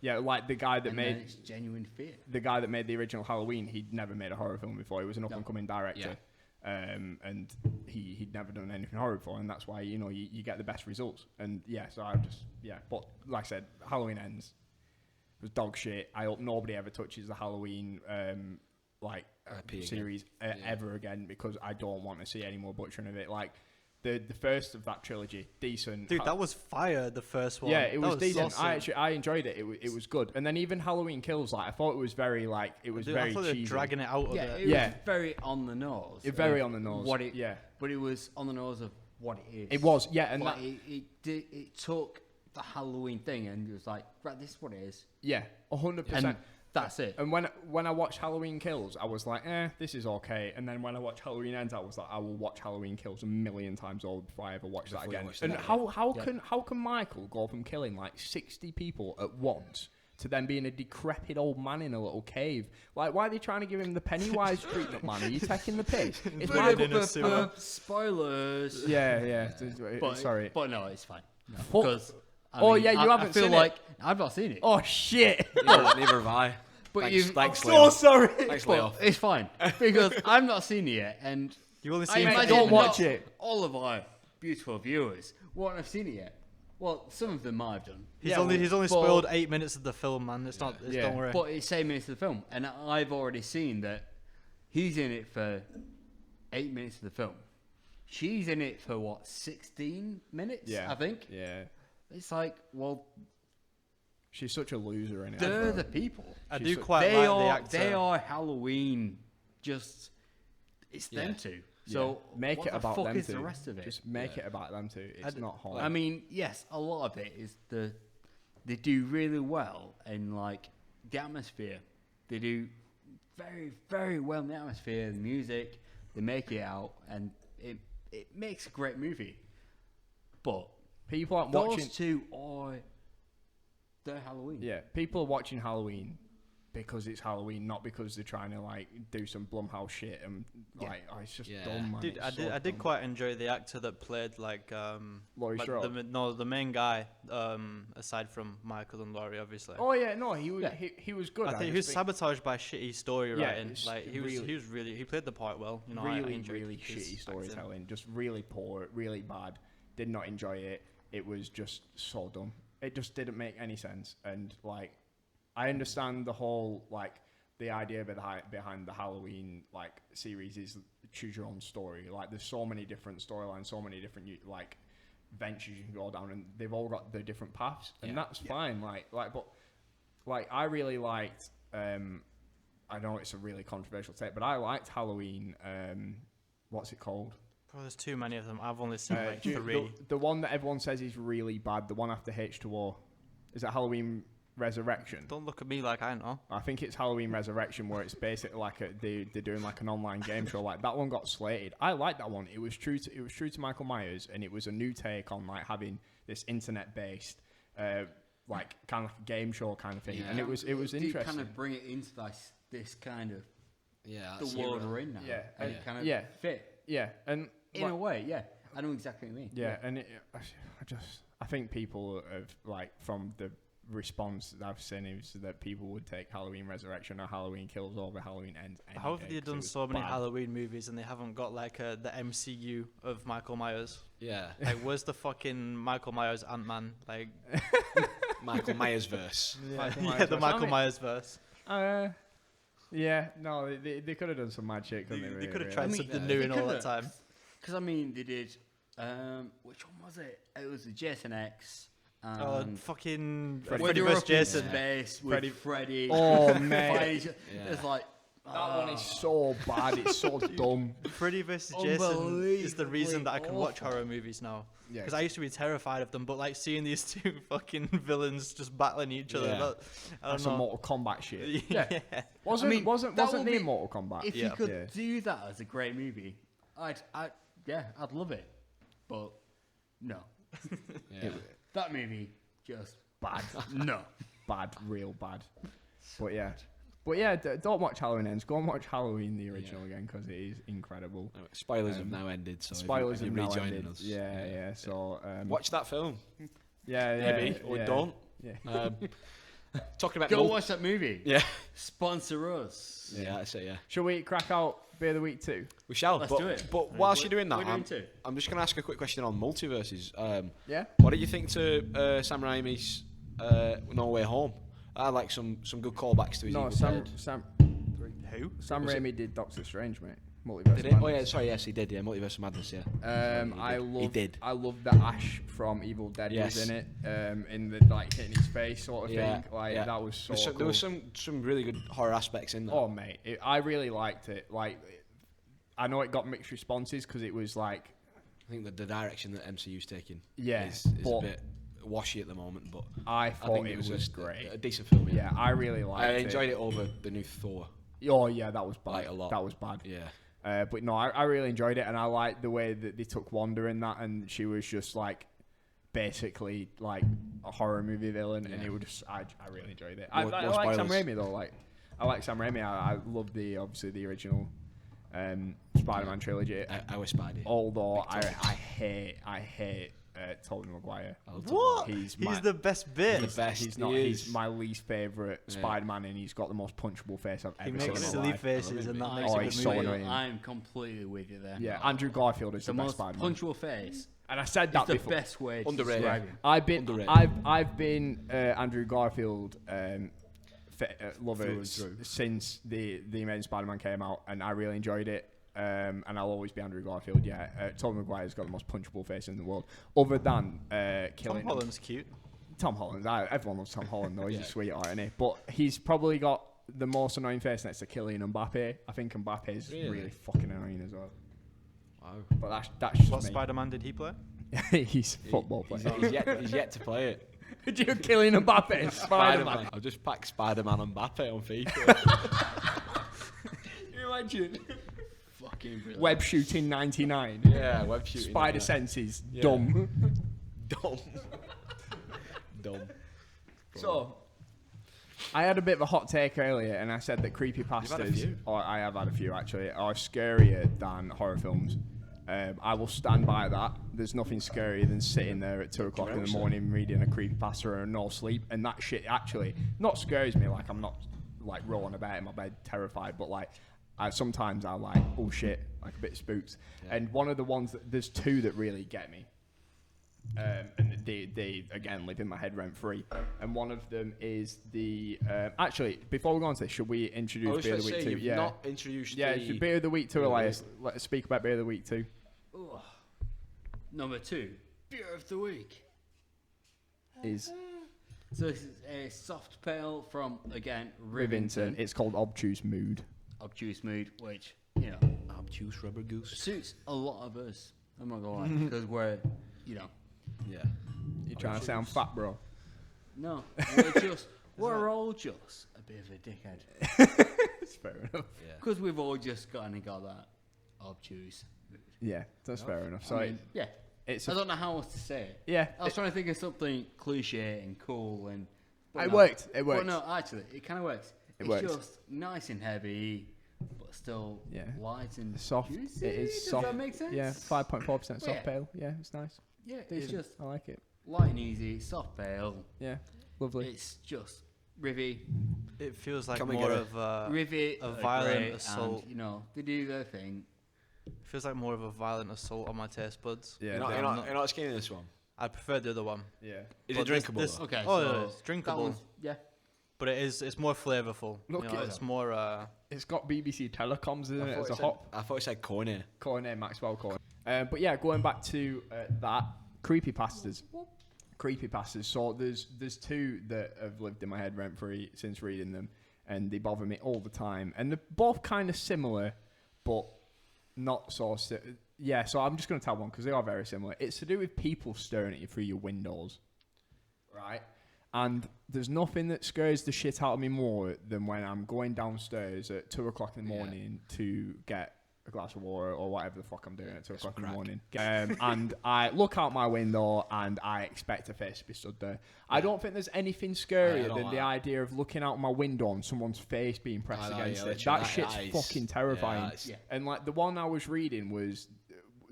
Speaker 1: Yeah, like the guy that
Speaker 3: then
Speaker 1: made
Speaker 3: it's genuine fear.
Speaker 1: the guy that made the original Halloween, he'd never made a horror film before. He was an up-and-coming director, and he'd never done anything horror before, and that's why you get the best results. And so I just but like I said, Halloween Ends was dog shit. I hope nobody ever touches the Halloween series ever again, because I don't want to see any more butchering of it. Like the first of that trilogy, decent.
Speaker 4: Dude, that was fire, the first one.
Speaker 1: Yeah, it was decent.
Speaker 4: Awesome.
Speaker 1: I enjoyed it. It was good. And then even Halloween Kills, like I thought it was very
Speaker 4: Dude,
Speaker 1: very
Speaker 4: I thought they were
Speaker 1: cheesy.
Speaker 4: dragging it out of it.
Speaker 3: It was very on the nose.
Speaker 1: Very on the nose.
Speaker 3: But it was on the nose of what it is.
Speaker 1: It was, and
Speaker 3: but
Speaker 1: that,
Speaker 3: it took the Halloween thing and it was like, right, this is what it is.
Speaker 1: yeah, 100%.
Speaker 3: And that's it.
Speaker 1: And when I watched Halloween Kills, I was like, this is okay. And then when I watched Halloween Ends, I was like, I will watch Halloween Kills 1,000,000 times over before I ever watch that again. And how can Michael go from killing like 60 people at once to then being a decrepit old man in a little cave? Like, why are they trying to give him the Pennywise treatment, man? Are you taking the piss? It's Michael.
Speaker 3: Spoilers.
Speaker 1: Yeah.
Speaker 3: But,
Speaker 1: Sorry.
Speaker 3: But no, it's fine.
Speaker 1: Fuck.
Speaker 3: Because
Speaker 1: You haven't
Speaker 3: I feel
Speaker 1: seen
Speaker 3: like
Speaker 1: it.
Speaker 3: I've not seen it.
Speaker 1: Oh shit!
Speaker 2: Neither have I.
Speaker 3: But
Speaker 2: Thanks,
Speaker 1: So
Speaker 2: Leo.
Speaker 1: sorry.
Speaker 2: Thanks,
Speaker 3: but
Speaker 2: Leo.
Speaker 3: it's fine because I've not seen it yet, and
Speaker 4: You only
Speaker 3: I
Speaker 4: seen
Speaker 3: imagine
Speaker 1: don't watch
Speaker 3: not
Speaker 1: it.
Speaker 3: all of our beautiful viewers won't have seen it yet. Well, some of them might have done.
Speaker 4: He's only
Speaker 3: but-
Speaker 4: spoiled 8 minutes of the film, man. It's not.
Speaker 1: Yeah.
Speaker 4: Don't worry.
Speaker 3: But it's 8 minutes of the film, and I've already seen that he's in it for 8 minutes of the film. She's in it for what, 16 minutes?
Speaker 1: Yeah.
Speaker 3: I think.
Speaker 1: Yeah.
Speaker 3: It's like, well,
Speaker 1: She's such a loser in it.
Speaker 3: they're the people.
Speaker 4: I
Speaker 1: She's
Speaker 4: do
Speaker 1: so-
Speaker 4: quite
Speaker 3: They
Speaker 4: like the
Speaker 3: are.
Speaker 4: actor.
Speaker 3: They are Halloween. Just it's them two. So
Speaker 1: make
Speaker 3: what
Speaker 1: it
Speaker 3: the
Speaker 1: about
Speaker 3: fuck
Speaker 1: them
Speaker 3: is
Speaker 1: two.
Speaker 3: the rest of it?
Speaker 1: Just make it about them two. It's not hard.
Speaker 3: I mean, yes, a lot of it is they do really well in like the atmosphere. They do very, very well in the atmosphere, the music, they make it out, and it makes a great movie. But
Speaker 1: People aren't
Speaker 3: those
Speaker 1: watching.
Speaker 3: two are they're Halloween.
Speaker 1: Yeah, people are watching Halloween because it's Halloween, not because they're trying to like do some Blumhouse shit and like, oh, it's just dumb, man.
Speaker 4: Dude,
Speaker 1: It's
Speaker 4: I did quite enjoy the actor that played like
Speaker 1: Laurie
Speaker 4: like
Speaker 1: Strode.
Speaker 4: the main guy aside from Michael and Laurie, obviously.
Speaker 1: Oh yeah, no, he was
Speaker 3: Yeah.
Speaker 1: he was good.
Speaker 4: I think he was sabotaged by shitty story
Speaker 1: Yeah,
Speaker 4: writing.
Speaker 1: it's
Speaker 4: Like he was really he played the part well. You know, I
Speaker 1: really
Speaker 4: enjoyed
Speaker 1: really
Speaker 4: his
Speaker 1: shitty
Speaker 4: acting.
Speaker 1: storytelling, just really poor, really bad. Did not enjoy it. It was just so dumb. It just didn't make any sense. And like, I understand the whole like the idea behind the Halloween like series is choose your own story. Like, there's so many different storylines, so many different like ventures you can go down, and they've all got their different paths, and that's fine. But I really liked. I know it's a really controversial take, but I liked Halloween. What's it called?
Speaker 4: Bro, there's too many of them. I've only seen like
Speaker 1: Do you-
Speaker 4: 3.
Speaker 1: the one that everyone says is really bad, the one after H2O, is that Halloween Resurrection?
Speaker 4: Don't look at me like I know.
Speaker 1: I think it's Halloween Resurrection, where it's basically like they're doing like an online game show. Like, that one got slated. I liked that one. It was true to Michael Myers, and it was a new take on like having this internet based like kind of game show kind of thing, and it was
Speaker 3: They
Speaker 1: interesting.
Speaker 3: kind of bring it into this kind of
Speaker 2: Yeah,
Speaker 3: the world we're in now.
Speaker 1: Yeah,
Speaker 3: and
Speaker 1: and-
Speaker 3: it kind of
Speaker 1: yeah.
Speaker 3: fit
Speaker 1: Yeah, and
Speaker 3: in a way. Yeah, I know exactly what you mean.
Speaker 1: yeah, and I think people have like, from the response that I've seen, is that people would take Halloween Resurrection or Halloween Kills over Halloween Ends. any
Speaker 4: How have
Speaker 1: day,
Speaker 4: they
Speaker 1: 'cause it
Speaker 4: done
Speaker 1: was
Speaker 4: so many
Speaker 1: bad.
Speaker 4: Halloween movies and they haven't got like the MCU of Michael Myers?
Speaker 2: yeah.
Speaker 4: Like, where's the fucking Michael Myers Ant-Man? Like,
Speaker 2: Michael Myers verse.
Speaker 4: the Michael Myers verse.
Speaker 1: Yeah, no, they could have done some mad shit, couldn't they?
Speaker 4: They could have
Speaker 1: really?
Speaker 4: tried
Speaker 3: I mean,
Speaker 4: something
Speaker 3: yeah,
Speaker 4: new
Speaker 3: they
Speaker 4: in all that
Speaker 3: could've.
Speaker 4: time.
Speaker 3: Because I mean, they did. Which one was it? It was the Jason X.
Speaker 4: Oh,
Speaker 3: And
Speaker 4: fucking
Speaker 1: Freddy
Speaker 3: where
Speaker 4: Freddy
Speaker 3: they were
Speaker 4: vs.
Speaker 3: up in
Speaker 4: Jason.
Speaker 3: space with
Speaker 1: Freddy-
Speaker 3: Freddy.
Speaker 1: Oh,
Speaker 3: fighting
Speaker 1: man.
Speaker 3: each other.
Speaker 2: Yeah.
Speaker 3: It's like
Speaker 1: That one is so bad. It's so dumb.
Speaker 4: Freddy vs. Jason is the reason that I can watch
Speaker 3: Unbelievable.
Speaker 4: horror movies now.
Speaker 1: Yeah.
Speaker 4: Because I used to be terrified of them, but like seeing these two fucking villains just battling each other,
Speaker 2: Yeah.
Speaker 4: I
Speaker 1: That's
Speaker 4: don't
Speaker 1: some
Speaker 4: know.
Speaker 1: Mortal Kombat shit.
Speaker 4: Yeah.
Speaker 1: Wasn't
Speaker 3: I mean,
Speaker 1: wasn't
Speaker 3: that would
Speaker 1: there
Speaker 3: be-
Speaker 1: Mortal Kombat?
Speaker 3: if
Speaker 4: Yeah.
Speaker 3: you could
Speaker 1: Yeah.
Speaker 3: do that as a great movie, I'd love it. But no,
Speaker 2: Yeah.
Speaker 3: that movie just bad. No.
Speaker 1: Bad, real bad. But yeah, don't watch Halloween Ends. Go and watch Halloween the original again, because it is incredible.
Speaker 2: Anyway, spoilers have now ended. So
Speaker 1: Spoilers
Speaker 2: if
Speaker 1: have
Speaker 2: you're
Speaker 1: now
Speaker 2: rejoining
Speaker 1: ended.
Speaker 2: us,
Speaker 1: Yeah. So
Speaker 2: watch that film.
Speaker 1: yeah,
Speaker 2: Maybe or
Speaker 1: yeah.
Speaker 2: don't.
Speaker 1: Yeah.
Speaker 2: Talking about
Speaker 3: Go
Speaker 2: mul-
Speaker 3: watch that movie.
Speaker 2: Yeah.
Speaker 3: Sponsor us.
Speaker 2: Yeah, that's it. Yeah,
Speaker 1: Shall we crack out Beer of the Week too?
Speaker 2: we shall.
Speaker 3: Let's
Speaker 2: but,
Speaker 3: do it.
Speaker 2: But whilst you're doing that,
Speaker 3: We're doing two.
Speaker 2: I'm just going to ask a quick question on multiverses.
Speaker 1: Yeah.
Speaker 2: What do you think to Sam Raimi's No Way Home? I had like some good callbacks to his
Speaker 1: No,
Speaker 2: Evil
Speaker 1: Sam
Speaker 2: Dead.
Speaker 4: Who?
Speaker 1: Sam
Speaker 2: Was it-
Speaker 1: Raimi did Doctor Strange, mate. Multiverse.
Speaker 2: Did he? Oh yeah,
Speaker 1: Madness.
Speaker 2: sorry, yes, he did. Yeah, Multiverse of Madness. Yeah.
Speaker 1: I
Speaker 2: did.
Speaker 1: love that Ash from Evil Dead
Speaker 2: Yes.
Speaker 1: was in it. In the like hitting his face sort of
Speaker 2: Yeah,
Speaker 1: thing. Like
Speaker 2: yeah.
Speaker 1: that was so cool.
Speaker 2: There was some really good horror aspects in there.
Speaker 1: Oh mate, I really liked it. Like, I know it got mixed responses because it was like,
Speaker 2: I think that the direction that MCU's taking
Speaker 1: Yeah,
Speaker 2: is a
Speaker 1: but-
Speaker 2: bit washy at the moment, but
Speaker 1: I
Speaker 2: I
Speaker 1: thought
Speaker 2: think
Speaker 1: it was
Speaker 2: a
Speaker 1: great.
Speaker 2: a decent film.
Speaker 1: Yeah, I really liked
Speaker 2: I
Speaker 1: it.
Speaker 2: enjoyed it over the new Thor.
Speaker 1: Oh yeah, that was bad.
Speaker 2: Like, a lot.
Speaker 1: That was bad.
Speaker 2: Yeah.
Speaker 1: But no, I really enjoyed it, and I liked the way that they took Wanda in that, and she was just like basically like a horror movie villain, and
Speaker 2: Yeah.
Speaker 1: it was just, I really enjoyed it. I
Speaker 2: No
Speaker 1: like Sam
Speaker 2: spoilers.
Speaker 1: Raimi though. Like, I like Sam Raimi. I love obviously the original Spider-Man trilogy.
Speaker 2: I was Spidey.
Speaker 1: Although
Speaker 2: Big
Speaker 1: I hate Tobey Maguire.
Speaker 2: I love
Speaker 4: What?
Speaker 1: He's
Speaker 4: He's
Speaker 1: my-
Speaker 4: the best bit.
Speaker 2: He's the best.
Speaker 1: He's
Speaker 2: He
Speaker 1: not.
Speaker 2: is.
Speaker 1: He's my least favorite
Speaker 2: Yeah.
Speaker 1: Spider-Man, and he's got the most punchable face I've
Speaker 4: He
Speaker 1: ever seen
Speaker 4: makes
Speaker 1: in my
Speaker 4: silly
Speaker 1: life.
Speaker 4: faces and that
Speaker 2: Oh,
Speaker 4: makes a
Speaker 1: he's
Speaker 4: good
Speaker 1: so
Speaker 4: movie.
Speaker 1: annoying.
Speaker 3: I'm completely with you there.
Speaker 1: Yeah, Andrew Garfield is
Speaker 3: The
Speaker 1: the best
Speaker 3: most
Speaker 1: Spider-Man.
Speaker 3: punchable face.
Speaker 1: And I said
Speaker 3: Is
Speaker 1: that
Speaker 3: the
Speaker 1: before.
Speaker 3: best way to
Speaker 2: Underrated.
Speaker 3: describe him.
Speaker 2: Underrated.
Speaker 1: I've been Andrew Garfield lover
Speaker 3: Through and through.
Speaker 1: since the Amazing Spider-Man came out, and I really enjoyed it. And I'll always be Andrew Garfield. Yeah, Tobey Maguire's got the most punchable face in the world, other than
Speaker 4: Tom
Speaker 1: killing
Speaker 4: Holland's cute.
Speaker 1: Tom Holland. Everyone loves Tom Holland though. He's
Speaker 2: Yeah.
Speaker 1: a sweetheart, isn't he? But he's probably got the most annoying face next to Kylian Mbappe. I think Mbappe is really fucking annoying as well.
Speaker 2: Wow.
Speaker 1: But that's just
Speaker 4: What
Speaker 1: me.
Speaker 4: Spider-Man did he play?
Speaker 1: He's a football player.
Speaker 2: He's yet to play it.
Speaker 1: Do you Kylian Mbappe? Spider-Man.
Speaker 2: I'll just pack Spider-Man and Mbappe on FIFA. imagine?
Speaker 3: Fucking brilliant.
Speaker 1: Web shooting 99.
Speaker 2: Yeah, web shooting.
Speaker 1: Spider senses.
Speaker 2: Yeah.
Speaker 1: Dumb.
Speaker 2: Dumb. Dumb.
Speaker 1: So, I had a bit of a hot take earlier, and I said that creepypastas,
Speaker 2: You've had a few.
Speaker 1: or I have had a few actually, are scarier than horror films. I will stand by that. There's nothing scarier than sitting there at 2 o'clock in the morning reading a creepypasta or no sleep, and that shit actually not scares me. Like, I'm not like rolling about in my bed terrified, but like sometimes I like, oh shit, like a bit spooked.
Speaker 2: Yeah.
Speaker 1: And one of the ones there's two that really get me. And they again live in my head rent free. And one of them is the actually, before we go on to this, should we introduce beer of the week too?
Speaker 2: Yeah. Not introduced.
Speaker 1: Yeah,
Speaker 2: the
Speaker 1: beer of the week too, Elias. Let's speak about beer of the week too.
Speaker 3: Ooh. Number 2, beer of the week.
Speaker 1: Is
Speaker 3: So this is a soft pale from, again,
Speaker 1: Rivington. It's called Obtuse Mood.
Speaker 3: Obtuse Mood, which, you know,
Speaker 2: Obtuse rubber goose.
Speaker 3: suits a lot of us. I'm not gonna lie, because we're, you know,
Speaker 2: Yeah.
Speaker 1: You trying to sound fat, bro?
Speaker 3: no, we're all just a bit of a dickhead.
Speaker 1: It's fair enough.
Speaker 2: Yeah.
Speaker 3: Because we've all just got that obtuse mood.
Speaker 1: Yeah, that's fair enough. So
Speaker 3: I mean, yeah,
Speaker 1: it's
Speaker 3: I don't know how else to say it.
Speaker 1: yeah.
Speaker 3: I was trying to think of something cliche and cool, and but
Speaker 1: It
Speaker 3: no.
Speaker 1: worked. It
Speaker 3: But
Speaker 1: worked.
Speaker 3: no, actually, it kind of works.
Speaker 1: It
Speaker 3: It's
Speaker 1: works.
Speaker 3: just nice and heavy, but still
Speaker 1: Yeah.
Speaker 3: light and
Speaker 1: Soft.
Speaker 3: juicy.
Speaker 1: It is
Speaker 3: Does
Speaker 1: soft.
Speaker 3: that make sense?
Speaker 1: Yeah, 5.4% soft
Speaker 3: Yeah.
Speaker 1: pale. Yeah, it's nice.
Speaker 3: Yeah, it's
Speaker 1: Decent.
Speaker 3: just
Speaker 1: I like it.
Speaker 3: light and easy, soft pale.
Speaker 1: Yeah, lovely.
Speaker 3: It's just rivy.
Speaker 4: It feels like
Speaker 2: Can we
Speaker 4: more
Speaker 2: get
Speaker 4: of a
Speaker 3: Rivy
Speaker 4: a
Speaker 3: are
Speaker 4: violent
Speaker 3: great,
Speaker 4: assault.
Speaker 3: And, you know, they do their thing.
Speaker 4: feels like more of a violent assault on my taste buds.
Speaker 1: Yeah,
Speaker 2: You're not skinny this one.
Speaker 4: I prefer the other one,
Speaker 1: yeah.
Speaker 2: Is
Speaker 4: But
Speaker 2: it drinkable?
Speaker 4: this-
Speaker 2: though?
Speaker 3: Okay,
Speaker 4: Oh,
Speaker 3: so
Speaker 4: yeah, it's drinkable.
Speaker 3: that one's, yeah.
Speaker 4: but it's more flavorful.
Speaker 1: Look
Speaker 4: You know,
Speaker 1: at
Speaker 4: it's more.
Speaker 1: It's got BBC Telecoms in it as a hop.
Speaker 2: I thought it said corny.
Speaker 1: Cornet, Maxwell Cornet. But yeah, going back to that, creepypastas. Creepypastas. So there's two that have lived in my head rent free since reading them, and they bother me all the time. And they're both kind of similar, but not so. Yeah, so I'm just going to tell one because they are very similar. It's to do with people staring at you through your windows, right? And there's nothing that scares the shit out of me more than when I'm going downstairs at 2 o'clock in the morning to get a glass of water or whatever the fuck I'm doing at 2 o'clock in the morning. And I look out my window and I expect a face to be stood there. I don't think there's anything scarier than the idea of looking out my window and someone's face being pressed against it. That shit's fucking terrifying. And like the one I was reading was,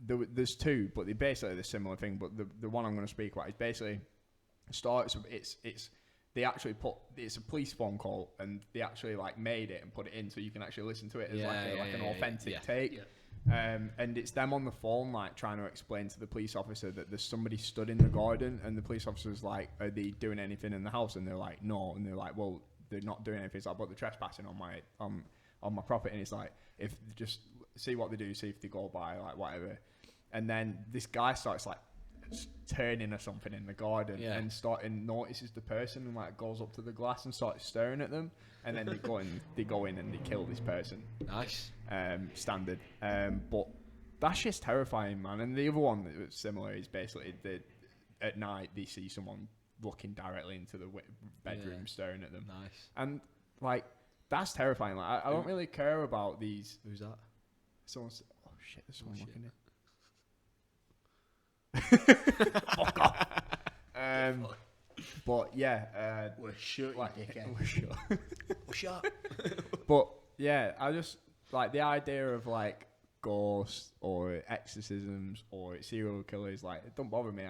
Speaker 1: there's two, but they're basically the similar thing. But the one I'm going to speak about is basically starts. They actually it's a police phone call, and they actually like made it and put it in so you can actually listen to it as an authentic take. And it's them on the phone like trying to explain to the police officer that there's somebody stood in the garden, and the police officer's like, are they doing anything in the house? And they're like, no. And they're like, well, they're not doing anything. It's like, but they're trespassing on my property. And it's like, if just see what they do, see if they go by, like whatever. And then this guy starts like turning or something in the garden and notices the person and like goes up to the glass and starts staring at them, and then they go in and they kill this person.
Speaker 2: Nice.
Speaker 1: Standard. But that shit's terrifying, man. And the other one that was similar is basically at night they see someone looking directly into the bedroom staring at them.
Speaker 2: Nice.
Speaker 1: And like that's terrifying. Like I don't really care about these.
Speaker 2: Who's that?
Speaker 1: Someone's oh shit, there's someone looking in. Fuck off. But yeah,
Speaker 3: We're shut,
Speaker 1: like,
Speaker 3: you dickhead.
Speaker 1: we're sure.
Speaker 2: Shut.
Speaker 1: But yeah, I just like the idea of like ghosts or exorcisms or serial killers. Like, it don't bother me.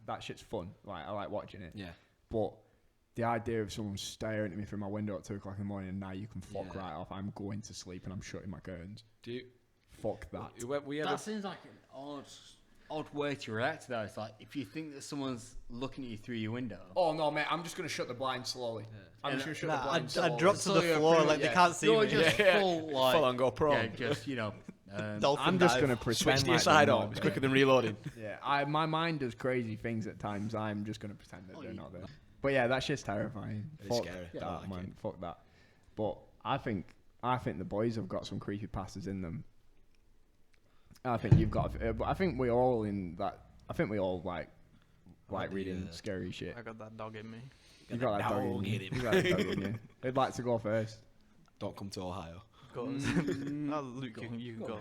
Speaker 1: That shit's fun. Like, I like watching it.
Speaker 2: Yeah.
Speaker 1: But the idea of someone staring at me through my window at 2 o'clock in the morning, and now you can fuck right off. I'm going to sleep and I'm shutting my curtains.
Speaker 2: Do you?
Speaker 1: Fuck that.
Speaker 3: That seems like an odd way to react to that. It's like if you think that someone's looking at you through your window.
Speaker 1: Oh no, mate! I'm just gonna shut the blind slowly. I'm just gonna shut the blind
Speaker 4: I
Speaker 1: slowly.
Speaker 4: dropped to the floor like they can't see me.
Speaker 3: Just full like
Speaker 2: Full on GoPro.
Speaker 3: Yeah, just
Speaker 4: Dolphin
Speaker 1: I'm just
Speaker 4: dive.
Speaker 1: gonna pretend
Speaker 2: Switch the
Speaker 1: like
Speaker 2: side
Speaker 1: they're
Speaker 2: on.
Speaker 1: not
Speaker 2: It's
Speaker 1: there.
Speaker 2: quicker than reloading.
Speaker 1: Yeah, my mind does crazy things at times. I'm just gonna pretend that they're not there. But yeah, that shit's terrifying.
Speaker 2: It's
Speaker 1: Fuck
Speaker 2: scary.
Speaker 1: that,
Speaker 2: I like
Speaker 1: man. Fuck that. But I think the boys have got some creepy pastas in them. I think you've got. But I think we all in that. I think we all like reading scary shit.
Speaker 4: I got that dog in me.
Speaker 1: You got that dog in you. You got that dog in you. Who'd like to go first?
Speaker 2: Don't come to Ohio.
Speaker 4: Go on. Luke, you can go.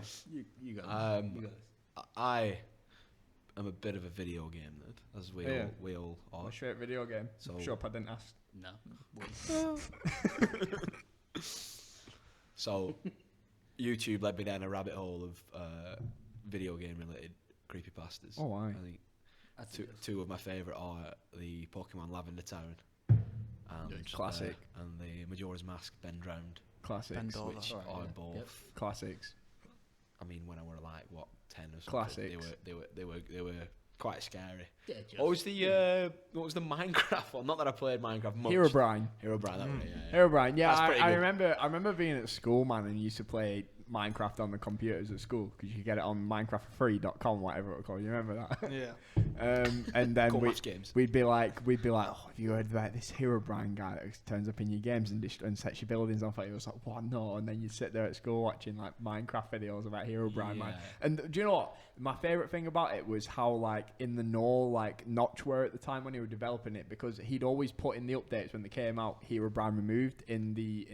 Speaker 3: You got this.
Speaker 2: I am a bit of a video game nerd, as we all are.
Speaker 1: What's your video game?
Speaker 2: So-
Speaker 1: Sure, I didn't ask.
Speaker 3: No.
Speaker 2: So, YouTube led me down a rabbit hole of video game related creepypastas.
Speaker 1: Oh, why?
Speaker 2: I think
Speaker 3: That's
Speaker 2: two of my favourite are the Pokemon Lavender Town and
Speaker 1: Classic.
Speaker 2: and the Majora's Mask Ben Drowned,
Speaker 1: Classics.
Speaker 4: Bendova.
Speaker 2: which
Speaker 3: Alright,
Speaker 2: are
Speaker 3: yeah.
Speaker 2: both.
Speaker 3: Yep.
Speaker 1: Classics.
Speaker 2: I mean, when I were like 10 or something,
Speaker 1: Classics.
Speaker 2: They were quite scary.
Speaker 3: Yeah, just,
Speaker 2: What was the Minecraft one? Not that I played Minecraft much.
Speaker 1: Herobrine.
Speaker 2: Herobrine, that one. Yeah.
Speaker 1: Herobrine. Yeah,
Speaker 2: That's pretty
Speaker 1: I
Speaker 2: good.
Speaker 1: remember being at school, man, and used to play Minecraft on the computers at school because you could get it on minecraftfree.com, whatever it was called. You remember that?
Speaker 4: Yeah.
Speaker 1: And then
Speaker 2: Cool match games.
Speaker 1: we'd be like, oh, have you heard about this Herobrine guy that turns up in your games and sets your buildings on fire? It was like, what? No. And then you'd sit there at school watching like Minecraft videos about Herobrine, man.
Speaker 2: Yeah.
Speaker 1: And do you know what? My favorite thing about it was how like in the know like Notch were at the time when he were developing it, because he'd always put in the updates when they came out Herobrine removed in the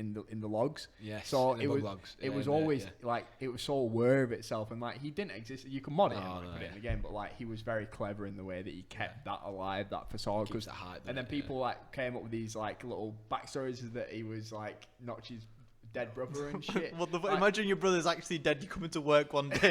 Speaker 1: logs.
Speaker 2: Yes.
Speaker 1: So
Speaker 2: in the
Speaker 1: it
Speaker 2: bug
Speaker 1: was
Speaker 2: logs.
Speaker 1: it
Speaker 2: Yeah,
Speaker 1: was
Speaker 2: yeah,
Speaker 1: always
Speaker 2: yeah.
Speaker 1: like it was so aware of itself, and like he didn't exist. You can mod it
Speaker 2: No,
Speaker 1: and
Speaker 2: no,
Speaker 1: put it
Speaker 2: yeah.
Speaker 1: in the game, but like he was very clever in the way that he kept that alive, that facade.
Speaker 2: Keeps it hype,
Speaker 1: And then
Speaker 2: doesn't it?
Speaker 1: people like came up with these like little backstories that he was like Notch's dead brother and shit.
Speaker 4: What the,
Speaker 1: Like-
Speaker 4: imagine your brother's actually dead. You come into work one day.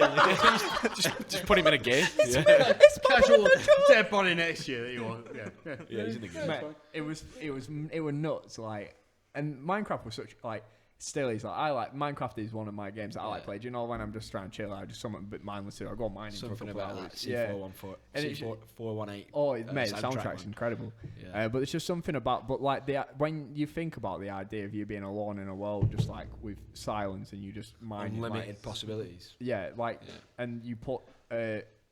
Speaker 2: just put him in a game. Yeah.
Speaker 3: casual dead body next year that you want. Yeah.
Speaker 2: Yeah, he's in the game.
Speaker 1: Mate, it was nuts. Like, and Minecraft was such like. Still, he's like Minecraft is one of my games that I like
Speaker 2: Yeah.
Speaker 1: playing. Do you know when I'm just trying to chill out, just something a bit mindless to? I go mining
Speaker 2: Something
Speaker 1: for a couple
Speaker 2: about
Speaker 1: of
Speaker 2: that
Speaker 1: hours. Yeah.
Speaker 2: C414,
Speaker 1: And it's-
Speaker 2: C418.
Speaker 1: Oh, mate, the
Speaker 2: soundtrack,
Speaker 1: soundtrack's
Speaker 2: man.
Speaker 1: incredible.
Speaker 2: Yeah.
Speaker 1: But it's just something about, but like when you think about the idea of you being alone in a world, just like with silence, and you just mine
Speaker 2: Unlimited
Speaker 1: like,
Speaker 2: possibilities.
Speaker 1: yeah, like,
Speaker 2: Yeah.
Speaker 1: and you put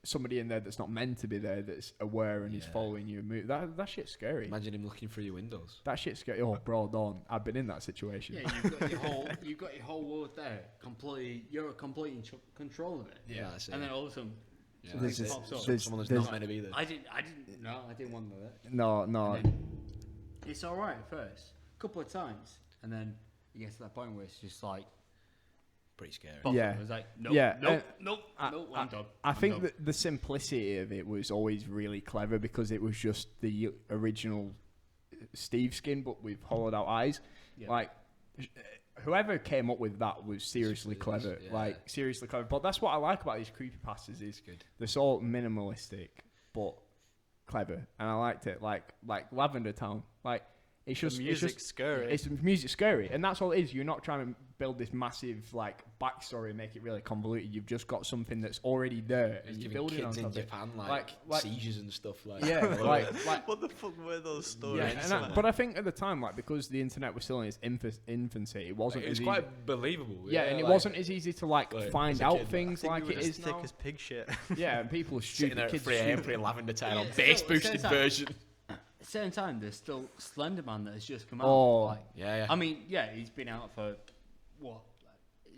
Speaker 1: somebody in there that's not meant to be there, that's aware and is
Speaker 2: Yeah.
Speaker 1: following you. That shit's scary.
Speaker 2: Imagine him looking through your windows.
Speaker 1: That shit's scary. Oh, bro, don't. I've been in that situation.
Speaker 3: Yeah, you've got your whole world there. You're completely in control of it.
Speaker 2: Yeah, that's it.
Speaker 3: And then all of a sudden,
Speaker 2: Yeah,
Speaker 3: something
Speaker 1: There's this-
Speaker 3: pops up.
Speaker 1: there's-
Speaker 2: someone that's
Speaker 1: there's-
Speaker 2: not meant to be there.
Speaker 3: I didn't want that.
Speaker 1: No.
Speaker 3: And then it's all right at first, a couple of times, and then you get to that point where it's just like,
Speaker 2: Pretty scary.
Speaker 1: Yeah.
Speaker 3: it's like, nope,
Speaker 1: Yeah,
Speaker 3: nope, I'm done.
Speaker 1: I
Speaker 3: I'm
Speaker 1: think
Speaker 3: done.
Speaker 1: that the simplicity of it was always really clever because it was just the original Steve skin, but with hollowed out eyes.
Speaker 3: Yeah.
Speaker 1: Like, whoever came up with that was seriously
Speaker 2: Genius,
Speaker 1: clever.
Speaker 2: yeah.
Speaker 1: Like, seriously clever. But that's what I like about these creepypastas is
Speaker 2: Good.
Speaker 1: they're so minimalistic, but clever. And I liked it. Like Lavender Town. Like, it's just...
Speaker 4: the
Speaker 1: it's
Speaker 4: music's
Speaker 1: just,
Speaker 4: scary.
Speaker 1: It's music scary, and that's all it is. You're not trying to build this massive like backstory and make it really convoluted. You've just got something that's already there, and
Speaker 2: He's
Speaker 1: you're
Speaker 2: giving
Speaker 1: building on
Speaker 2: kids in
Speaker 1: top of it.
Speaker 2: Japan
Speaker 1: Like-
Speaker 2: seizures and stuff like
Speaker 1: Yeah, like
Speaker 4: What the fuck were those stories?
Speaker 1: yeah. But I think at the time, like because the internet was still in its infancy, it wasn't.
Speaker 2: it was
Speaker 1: as
Speaker 2: quite
Speaker 1: easy.
Speaker 2: believable.
Speaker 1: Yeah, and it
Speaker 2: like,
Speaker 1: wasn't as easy to like
Speaker 2: as
Speaker 1: find
Speaker 2: a
Speaker 1: out
Speaker 2: kid,
Speaker 1: things
Speaker 4: I
Speaker 1: like
Speaker 4: think
Speaker 1: it
Speaker 4: we were
Speaker 1: is
Speaker 4: as thick
Speaker 1: now.
Speaker 4: as pig shit.
Speaker 1: Yeah, and people are
Speaker 2: sitting
Speaker 1: stupid
Speaker 2: there at
Speaker 1: kids.
Speaker 2: 3
Speaker 1: are
Speaker 2: a.m.
Speaker 1: stupid.
Speaker 2: playing Lavender Town on
Speaker 3: Yeah,
Speaker 2: bass
Speaker 3: still-
Speaker 2: boosted
Speaker 3: still-
Speaker 2: version.
Speaker 3: At the same time, there's still Slenderman that has just come out.
Speaker 1: Oh.
Speaker 3: Like,
Speaker 2: Yeah.
Speaker 3: I mean, yeah, he's been out for what?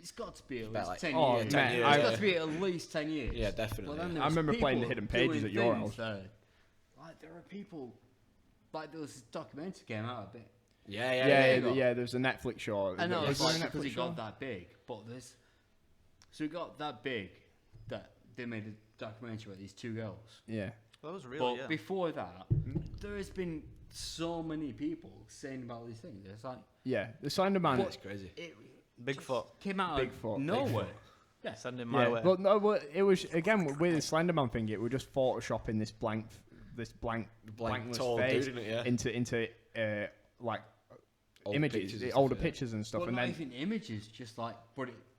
Speaker 3: It's got to be at
Speaker 2: About
Speaker 3: least
Speaker 2: like
Speaker 3: 10
Speaker 1: Oh,
Speaker 3: years.
Speaker 1: man,
Speaker 3: It's
Speaker 1: I-
Speaker 3: got to be at least 10 years.
Speaker 2: Yeah, definitely.
Speaker 3: Well, then
Speaker 2: yeah.
Speaker 1: I
Speaker 3: there's
Speaker 1: remember playing the
Speaker 3: people
Speaker 1: Hidden Pages
Speaker 3: doing
Speaker 1: at your
Speaker 3: things
Speaker 1: house.
Speaker 3: that- like, there are people. Like, there was this documentary came out a bit.
Speaker 2: Yeah.
Speaker 1: There's a Netflix show.
Speaker 3: I know
Speaker 1: Was
Speaker 3: it's
Speaker 1: there a
Speaker 3: like
Speaker 1: Netflix
Speaker 3: because it
Speaker 1: show?
Speaker 3: got that big, but there's. So it got that big that they made a documentary with these two girls.
Speaker 1: Yeah.
Speaker 4: That was real,
Speaker 3: But
Speaker 4: yeah.
Speaker 3: before that, there has been so many people saying about these things. It's like
Speaker 1: Yeah, the Slenderman.
Speaker 2: That's crazy.
Speaker 3: it
Speaker 4: Bigfoot.
Speaker 3: came out
Speaker 1: Bigfoot.
Speaker 3: of nowhere. Yeah.
Speaker 4: Send him my
Speaker 1: Yeah,
Speaker 4: way.
Speaker 1: but no, but it was again with the Slenderman thing. It was just photoshopping this blank blankless
Speaker 2: tall
Speaker 1: face
Speaker 2: dude, isn't it? Yeah.
Speaker 1: into like
Speaker 2: Old
Speaker 1: images,
Speaker 2: pictures and
Speaker 1: older
Speaker 2: stuff, yeah.
Speaker 1: pictures and stuff,
Speaker 3: Well,
Speaker 1: and
Speaker 3: not
Speaker 1: then
Speaker 3: even images, just like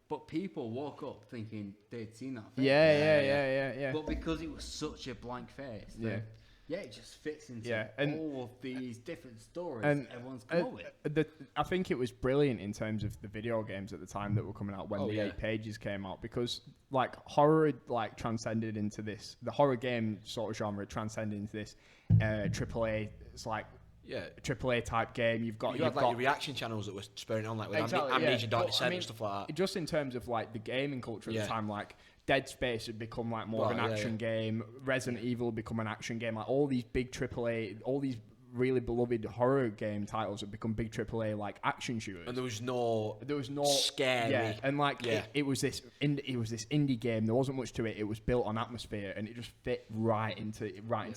Speaker 3: but people woke up thinking they'd seen that face.
Speaker 1: yeah.
Speaker 3: But because it was such a blank face,
Speaker 1: Yeah.
Speaker 3: then, yeah, it just fits into
Speaker 1: Yeah, and-
Speaker 3: all of these different stories
Speaker 1: And
Speaker 3: everyone's come up with.
Speaker 1: I think it was brilliant in terms of the video games at the time that were coming out when
Speaker 2: Oh,
Speaker 1: the
Speaker 2: yeah.
Speaker 1: 8 pages came out, because like horror had, like transcended into this, the horror game sort of genre transcended into this AAA. It's like
Speaker 2: Yeah.
Speaker 1: AAA type game. You've got
Speaker 2: You had like your reaction channels that were spurring on, like with
Speaker 1: Exactly,
Speaker 2: Amnesia
Speaker 1: yeah.
Speaker 2: Dark
Speaker 1: But,
Speaker 2: Descent
Speaker 1: I mean,
Speaker 2: and stuff like that.
Speaker 1: just in terms of like the gaming culture at
Speaker 2: Yeah.
Speaker 1: the time, like Dead Space had become like more of an
Speaker 2: Right, yeah,
Speaker 1: action game. Resident Evil had become an action game. Like all these big AAA, all these really beloved horror game titles have become big AAA like action shooters.
Speaker 2: And there was no scary.
Speaker 1: Yeah, and like
Speaker 2: Yeah.
Speaker 1: it was this indie game. There wasn't much to it. It was built on atmosphere, and it just fit right into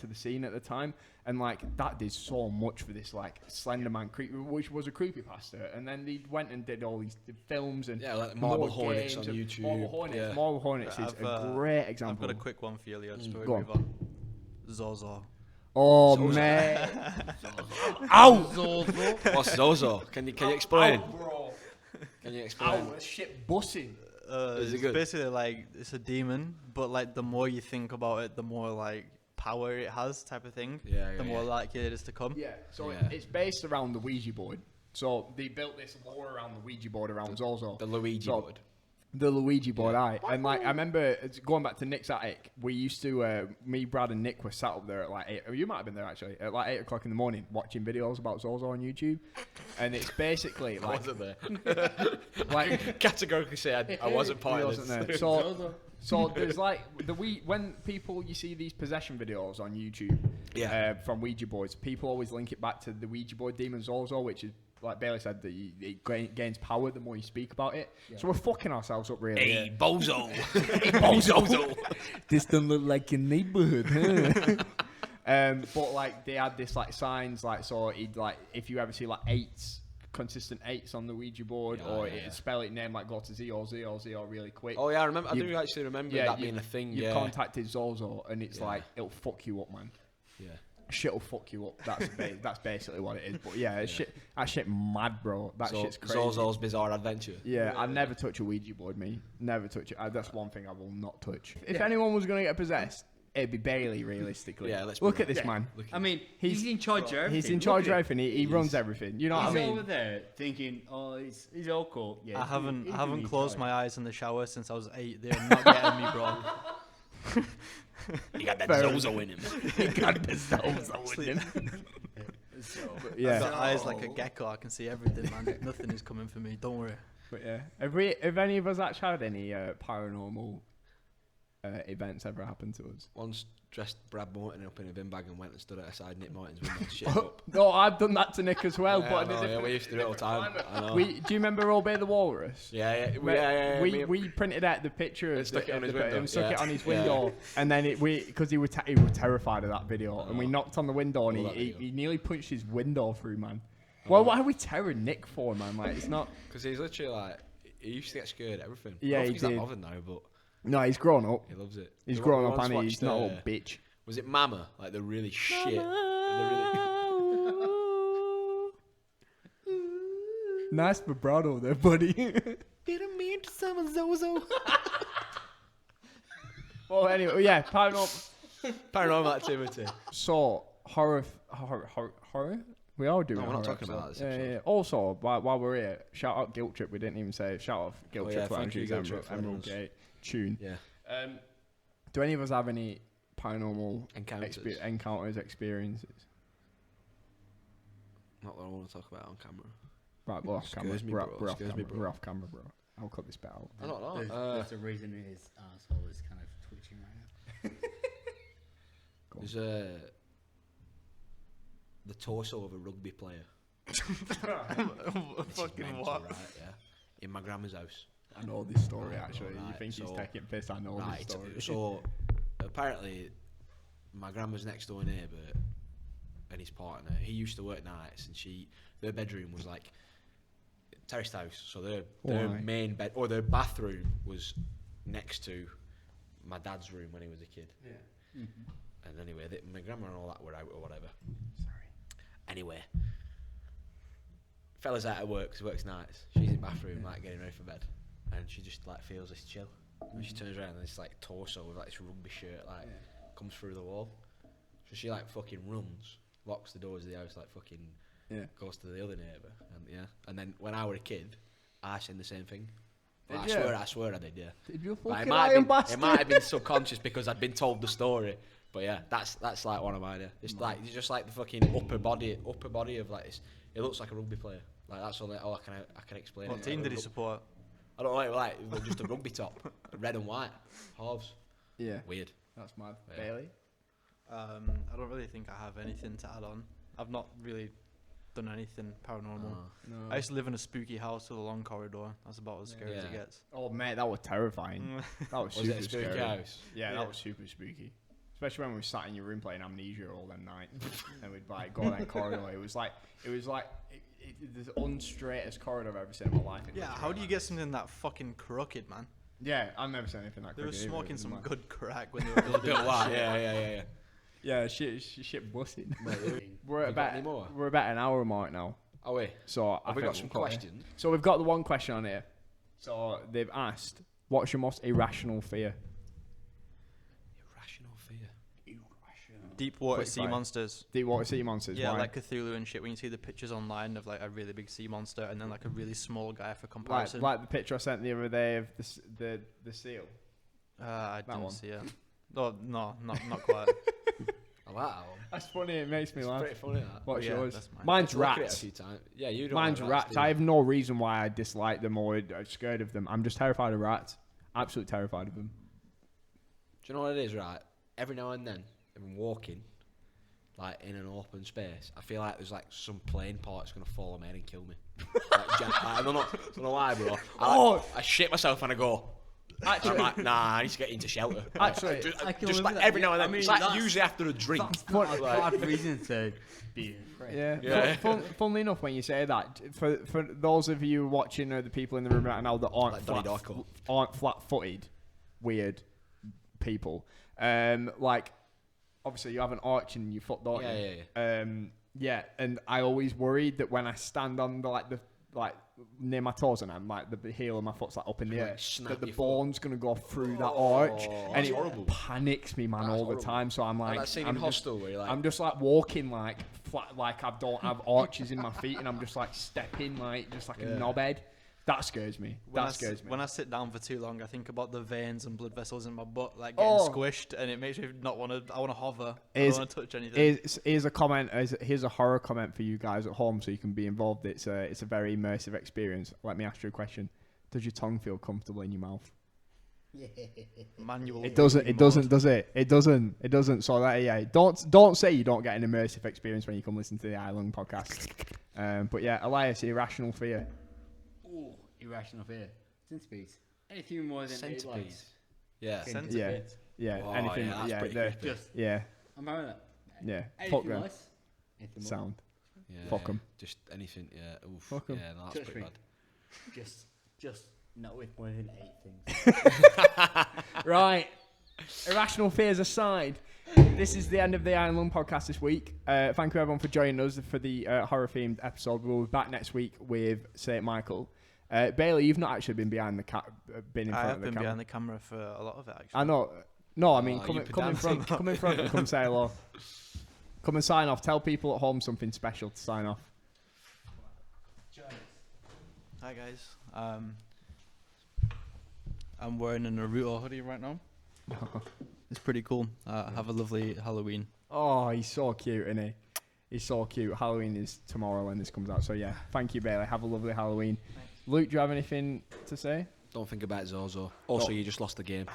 Speaker 1: the scene at the time. And like that did so much for this like Slenderman which was a creepypasta. And then they went and did all these films and
Speaker 2: like Marble
Speaker 1: more
Speaker 2: Hornets on
Speaker 1: games and
Speaker 2: YouTube.
Speaker 1: Marble Hornets.
Speaker 2: Yeah.
Speaker 1: Marble Hornets is a great example.
Speaker 4: I've got a quick one for you, Leo, just before
Speaker 1: Go
Speaker 4: we
Speaker 1: on.
Speaker 4: move on. Zozo.
Speaker 1: Oh
Speaker 2: Zozo.
Speaker 1: man! Ow!
Speaker 3: Zozo.
Speaker 2: What's Zozo? Can you explain?
Speaker 1: Ow, bro!
Speaker 2: Can you explain?
Speaker 1: Ow! That shit bussing.
Speaker 2: Is it
Speaker 4: It's
Speaker 2: good?
Speaker 4: basically like it's a demon, but like the more you think about it, the more like power it has, type of thing.
Speaker 2: Yeah,
Speaker 4: The more likely it is to come.
Speaker 1: Yeah. So
Speaker 2: Yeah.
Speaker 1: it's based around the Ouija board. So they built this lore around the Ouija board around Zozo.
Speaker 2: The Luigi
Speaker 1: So-
Speaker 2: board.
Speaker 1: The Luigi board, aye. And like I remember going back to Nick's attic, we used to me, Brad, and Nick were sat up there at like 8. You might have been there actually at like 8 o'clock in the morning watching videos about Zozo on YouTube, and it's basically
Speaker 2: I
Speaker 1: like
Speaker 2: wasn't there.
Speaker 1: like
Speaker 2: Categorically say I wasn't part of
Speaker 1: wasn't
Speaker 2: this.
Speaker 1: there. So there's like when people you see these possession videos on YouTube, from Ouija boards, people always link it back to the Ouija board demon Zozo, which is like Bailey said, that it gains power the more you speak about it. Yeah. So we're fucking ourselves up really.
Speaker 2: Hey, bozo.
Speaker 1: Hey, bozo. This don't look like your neighborhood, huh? But like they had this like signs like so he'd like if you ever see like consistent 8s on the Ouija board it'd spell it name like go to 0 really quick.
Speaker 2: Oh yeah, I remember. I do actually remember that being a thing.
Speaker 1: You've contacted Zozo and it's like it'll fuck you up, man.
Speaker 2: Yeah.
Speaker 1: Shit'll fuck you up. That's basically what it is. But yeah, that shit mad, bro. That shit's crazy.
Speaker 2: Zozo's Bizarre Adventure.
Speaker 1: Yeah, I'd never touch a Ouija board, me. Never touch it. That's one thing I will not touch. If anyone was going to get possessed, it'd be Bailey, realistically.
Speaker 2: Yeah, let's
Speaker 1: look
Speaker 2: be
Speaker 1: at this man.
Speaker 3: I mean, he's in charge of everything.
Speaker 1: He's in charge of
Speaker 3: Look at
Speaker 1: everything. He runs everything. You know what I
Speaker 3: He's over
Speaker 1: mean?
Speaker 3: there thinking, oh, he's all cool. Yeah,
Speaker 4: I haven't
Speaker 3: he's doing his
Speaker 4: closed
Speaker 3: job.
Speaker 4: my eyes in the shower since I was 8. They're not getting me, bro.
Speaker 2: He got that
Speaker 1: Fair
Speaker 2: Zozo in him.
Speaker 1: He got the Zozo in him.
Speaker 4: I've
Speaker 1: Yeah.
Speaker 4: got eyes like a gecko. I can see everything, man. Nothing is coming for me. Don't worry.
Speaker 1: But yeah, have any of us actually had any paranormal events ever happen to us?
Speaker 2: Once dressed Brad Morton up in a bin bag and went and stood outside Nick Martin's window. Shit up.
Speaker 1: No, I've done that to Nick as well.
Speaker 2: Yeah,
Speaker 1: but
Speaker 2: I
Speaker 1: in a
Speaker 2: know,
Speaker 1: different-
Speaker 2: we used to do it all the time. I know.
Speaker 1: Do you remember Obey the Walrus?
Speaker 2: Yeah.
Speaker 1: We printed out the picture
Speaker 2: And
Speaker 1: of
Speaker 2: stuck it on his
Speaker 1: bit
Speaker 2: window,
Speaker 1: and stuck
Speaker 2: yeah.
Speaker 1: it on his
Speaker 2: Yeah.
Speaker 1: window, and then because he was terrified of that video, and we knocked on the window, and
Speaker 2: Love that video.
Speaker 1: he nearly punched his window through, man. Well, why are we terroring Nick for, man? Like, it's not.
Speaker 2: Because he's literally like, he used to get scared at everything.
Speaker 1: Yeah,
Speaker 2: I don't
Speaker 1: he
Speaker 2: think he's
Speaker 1: did.
Speaker 2: that bothered now, but
Speaker 1: No, he's grown up.
Speaker 2: he loves it.
Speaker 1: He's
Speaker 2: We
Speaker 1: grown
Speaker 2: once
Speaker 1: up, and
Speaker 2: watched,
Speaker 1: he's not a little bitch.
Speaker 2: Was it Mama? Like the really shit.
Speaker 1: Nice vibrato there, buddy.
Speaker 2: Didn't mean to summon Zozo.
Speaker 1: Well, anyway, yeah,
Speaker 2: Paranormal Activity.
Speaker 1: So horror. We all do.
Speaker 2: No,
Speaker 1: a
Speaker 2: we're not
Speaker 1: horror
Speaker 2: talking about
Speaker 1: episode.
Speaker 2: this episode.
Speaker 1: Yeah. Also, while we're here, shout out Guilt Trip. We didn't even say shout out Guilt
Speaker 2: Oh,
Speaker 1: Trip
Speaker 2: yeah,
Speaker 1: for
Speaker 2: thank you,
Speaker 1: Andrew's
Speaker 2: Guilt Trip, for
Speaker 1: Emerald
Speaker 2: letting us-
Speaker 1: Gate tune.
Speaker 2: Yeah.
Speaker 1: Do any of us have any paranormal
Speaker 2: Encounters.
Speaker 1: encounters, experiences?
Speaker 2: Not that I want to talk about on camera.
Speaker 1: Right, we're off camera.
Speaker 2: Excuse me,
Speaker 1: We're
Speaker 2: bro.
Speaker 1: off
Speaker 2: Excuse
Speaker 1: camera.
Speaker 2: me, bro.
Speaker 1: We're off camera, bro. I'll cut this bit out.
Speaker 2: I don't know.
Speaker 3: There's a reason his asshole is kind of twitching right now.
Speaker 2: There's the torso of a rugby player. This is
Speaker 4: Fucking
Speaker 2: mental,
Speaker 4: what?
Speaker 2: Right, yeah. In my grandma's house.
Speaker 1: I know this story
Speaker 2: Right,
Speaker 1: actually. You
Speaker 2: right,
Speaker 1: think he's
Speaker 2: so-
Speaker 1: taking piss? I know
Speaker 2: Right.
Speaker 1: this story.
Speaker 2: So apparently, my grandma's next door neighbour and his partner. He used to work nights, and their bedroom was like terraced house. So their
Speaker 1: Why?
Speaker 2: main bed or their bathroom was next to my dad's room when he was a kid.
Speaker 1: Yeah.
Speaker 2: And anyway, my grandma and all that were out or whatever.
Speaker 1: Sorry.
Speaker 2: Anyway, fella's out at work 'cause he works nights. She's in the bathroom, like getting ready for bed, and she just like feels this chill. And she turns around and this like torso with like this rugby shirt like comes through the wall. So she like fucking runs, locks the doors of the house, like fucking goes to the other neighbour, and then when I were a kid, I seen the same thing. But
Speaker 1: Did
Speaker 2: I
Speaker 1: you?
Speaker 2: swear I did, yeah.
Speaker 1: Did you
Speaker 2: But
Speaker 1: fucking iron bastard?
Speaker 2: it might have been subconscious because I'd been told the story. But yeah, that's like one of mine. Yeah. It's just like the fucking upper body of like this. It looks like a rugby player. Like that's all I can explain.
Speaker 4: What
Speaker 2: it.
Speaker 4: team
Speaker 2: Like,
Speaker 4: did he support?
Speaker 2: I don't know. It was just a rugby top, red and white, halves.
Speaker 1: Yeah.
Speaker 2: Weird.
Speaker 1: That's mad.
Speaker 2: Yeah.
Speaker 1: Bailey.
Speaker 4: I don't really think I have anything to add on. I've not really done anything paranormal.
Speaker 1: No.
Speaker 4: I used to live in a spooky house with a long corridor. That's about as scary as it gets.
Speaker 1: Oh mate, that was terrifying. That was
Speaker 2: Was
Speaker 1: super
Speaker 2: it a spooky
Speaker 1: scary.
Speaker 2: house?
Speaker 1: Yeah,
Speaker 4: Yeah.
Speaker 1: that was super spooky. Especially when we sat in your room playing Amnesia all them night, and we'd like go down that corridor. It was like the unstraightest corridor I've ever seen in my life.
Speaker 4: Yeah, how do you get something that fucking crooked, man?
Speaker 1: Yeah, I've never seen anything like that.
Speaker 4: They were smoking some
Speaker 1: good.
Speaker 4: good crack when they were building
Speaker 2: Bit
Speaker 4: that
Speaker 2: wild,
Speaker 4: shit.
Speaker 2: yeah.
Speaker 1: Yeah, shit busting.
Speaker 2: Mate,
Speaker 1: We're
Speaker 2: you got
Speaker 1: about
Speaker 2: any more?
Speaker 1: we're about an hour mark now.
Speaker 2: Oh wait,
Speaker 1: So
Speaker 2: have we got some questions?
Speaker 1: So we've got the one question on here. So they've asked, "What's your most irrational fear?"
Speaker 2: Irrational fear.
Speaker 4: Deep water
Speaker 1: Quick
Speaker 4: sea
Speaker 1: fire.
Speaker 4: monsters.
Speaker 1: Deep water sea monsters.
Speaker 4: Yeah,
Speaker 1: Why?
Speaker 4: like Cthulhu and shit. When you see the pictures online of like a really big sea monster and then like a really small guy for comparison.
Speaker 1: like the picture I sent the other day of the seal.
Speaker 4: I
Speaker 1: that
Speaker 4: didn't
Speaker 1: one.
Speaker 4: see it. Oh no, not quite.
Speaker 2: I like that one.
Speaker 1: That's funny. It makes me
Speaker 2: It's
Speaker 1: laugh.
Speaker 2: pretty funny that.
Speaker 1: What's
Speaker 4: Yeah,
Speaker 1: yours?
Speaker 4: that's mine.
Speaker 1: Mine's
Speaker 2: Look at it a
Speaker 1: rats.
Speaker 2: few times. Yeah, you don't.
Speaker 1: Mine's
Speaker 2: like
Speaker 1: rats.
Speaker 2: do
Speaker 1: I
Speaker 2: you?
Speaker 1: have no reason why I dislike them or I'm scared of them. I'm just terrified of rats. Absolutely terrified of them.
Speaker 2: Do you know what it is, right? Every now and then, if I'm walking, like in an open space, I feel like there's like some plane part's gonna fall on me and kill me. I don't know why, bro. I shit myself and I go. I'm like, nah, I need to get into shelter.
Speaker 1: Actually,
Speaker 3: I can
Speaker 2: just
Speaker 3: live
Speaker 2: like
Speaker 3: with
Speaker 2: every
Speaker 3: that.
Speaker 2: now and
Speaker 3: I
Speaker 2: then.
Speaker 3: mean,
Speaker 2: It's like
Speaker 3: that's-
Speaker 2: usually after a drink.
Speaker 3: That's not a
Speaker 2: Like-
Speaker 3: bad reason to be afraid.
Speaker 1: Yeah. Funnily enough, when you say that, for those of you watching, the people in the room right now that
Speaker 2: Like Donnie Darko.
Speaker 1: aren't flat-footed, weird people. Like obviously you have an arch in your foot, don't you?
Speaker 2: Yeah.
Speaker 1: Yeah, and I always worried that when I stand on the near my toes and I'm like the heel of my foot's like up in the
Speaker 2: Like
Speaker 1: air,
Speaker 2: snap
Speaker 1: that the
Speaker 2: your foot.
Speaker 1: bone's gonna go through that arch, and
Speaker 2: that's
Speaker 1: it
Speaker 2: horrible.
Speaker 1: panics me, man,
Speaker 2: That's
Speaker 1: all the
Speaker 2: horrible.
Speaker 1: time. So I'm
Speaker 2: Like
Speaker 1: like,
Speaker 2: that scene
Speaker 1: I'm
Speaker 2: in
Speaker 1: just,
Speaker 2: Hostel where you're like,
Speaker 1: I'm just like walking like flat, like I don't have arches in my feet, and I'm just like stepping like just like a
Speaker 2: Yeah.
Speaker 1: knobhead. That scares me. That scares me.
Speaker 4: When I sit down for too long, I think about the veins and blood vessels in my butt like getting squished, and it makes me not want to. I want to hover. I don't want to touch anything.
Speaker 1: Here's a comment. Here's a horror comment for you guys at home, so you can be involved. It's a very immersive experience. Let me ask you a question. Does your tongue feel comfortable in your mouth?
Speaker 4: Manual.
Speaker 1: It doesn't. It doesn't. Does it? It doesn't. It doesn't. So that don't say you don't get an immersive experience when you come listen to the Island podcast. But yeah, Elias, irrational fear.
Speaker 3: Ooh, irrational fear. Centipedes. Anything more than 8
Speaker 2: Centipedes.
Speaker 3: legs.
Speaker 2: yeah.
Speaker 3: Centipedes.
Speaker 1: Yeah.
Speaker 2: Oh,
Speaker 1: Anything.
Speaker 2: yeah, that's pretty
Speaker 1: they're-
Speaker 2: creepy.
Speaker 3: Just,
Speaker 1: yeah.
Speaker 3: I'm having that.
Speaker 1: Yeah. Fuck
Speaker 3: Anything
Speaker 1: them.
Speaker 3: less. Anything more.
Speaker 1: Sound.
Speaker 2: Yeah,
Speaker 1: Fuck 'em.
Speaker 2: Just anything. Yeah. Oof.
Speaker 1: Fuck 'em.
Speaker 2: Yeah, no, that's
Speaker 3: Touch
Speaker 2: pretty
Speaker 3: me.
Speaker 2: bad.
Speaker 3: Just not with more than 8 things.
Speaker 1: Right. Irrational fears aside, this is the end of the Iron Lung podcast this week. Thank you everyone for joining us for the horror-themed episode. We'll be back next week with St. Michael. Bailey, you've not actually been behind the been in
Speaker 4: I
Speaker 1: front
Speaker 4: have
Speaker 1: of the
Speaker 4: been
Speaker 1: camera.
Speaker 4: behind the camera for a lot of it actually.
Speaker 1: I know. No, I mean,
Speaker 2: Oh,
Speaker 1: come
Speaker 2: you
Speaker 1: in
Speaker 2: pedantic.
Speaker 1: front. Come in front and come say hello. Come and sign off. Tell people at home something special to sign off.
Speaker 4: Hi guys. I'm wearing a Naruto hoodie right now. It's pretty cool. Have a lovely Halloween.
Speaker 1: Oh, he's so cute, isn't he? He's so cute. Halloween is tomorrow when this comes out. So yeah, thank you, Bailey. Have a lovely Halloween. Luke, do you have anything to say?
Speaker 2: Don't think about Zozo. Also,
Speaker 1: Oh.
Speaker 2: you just lost the game.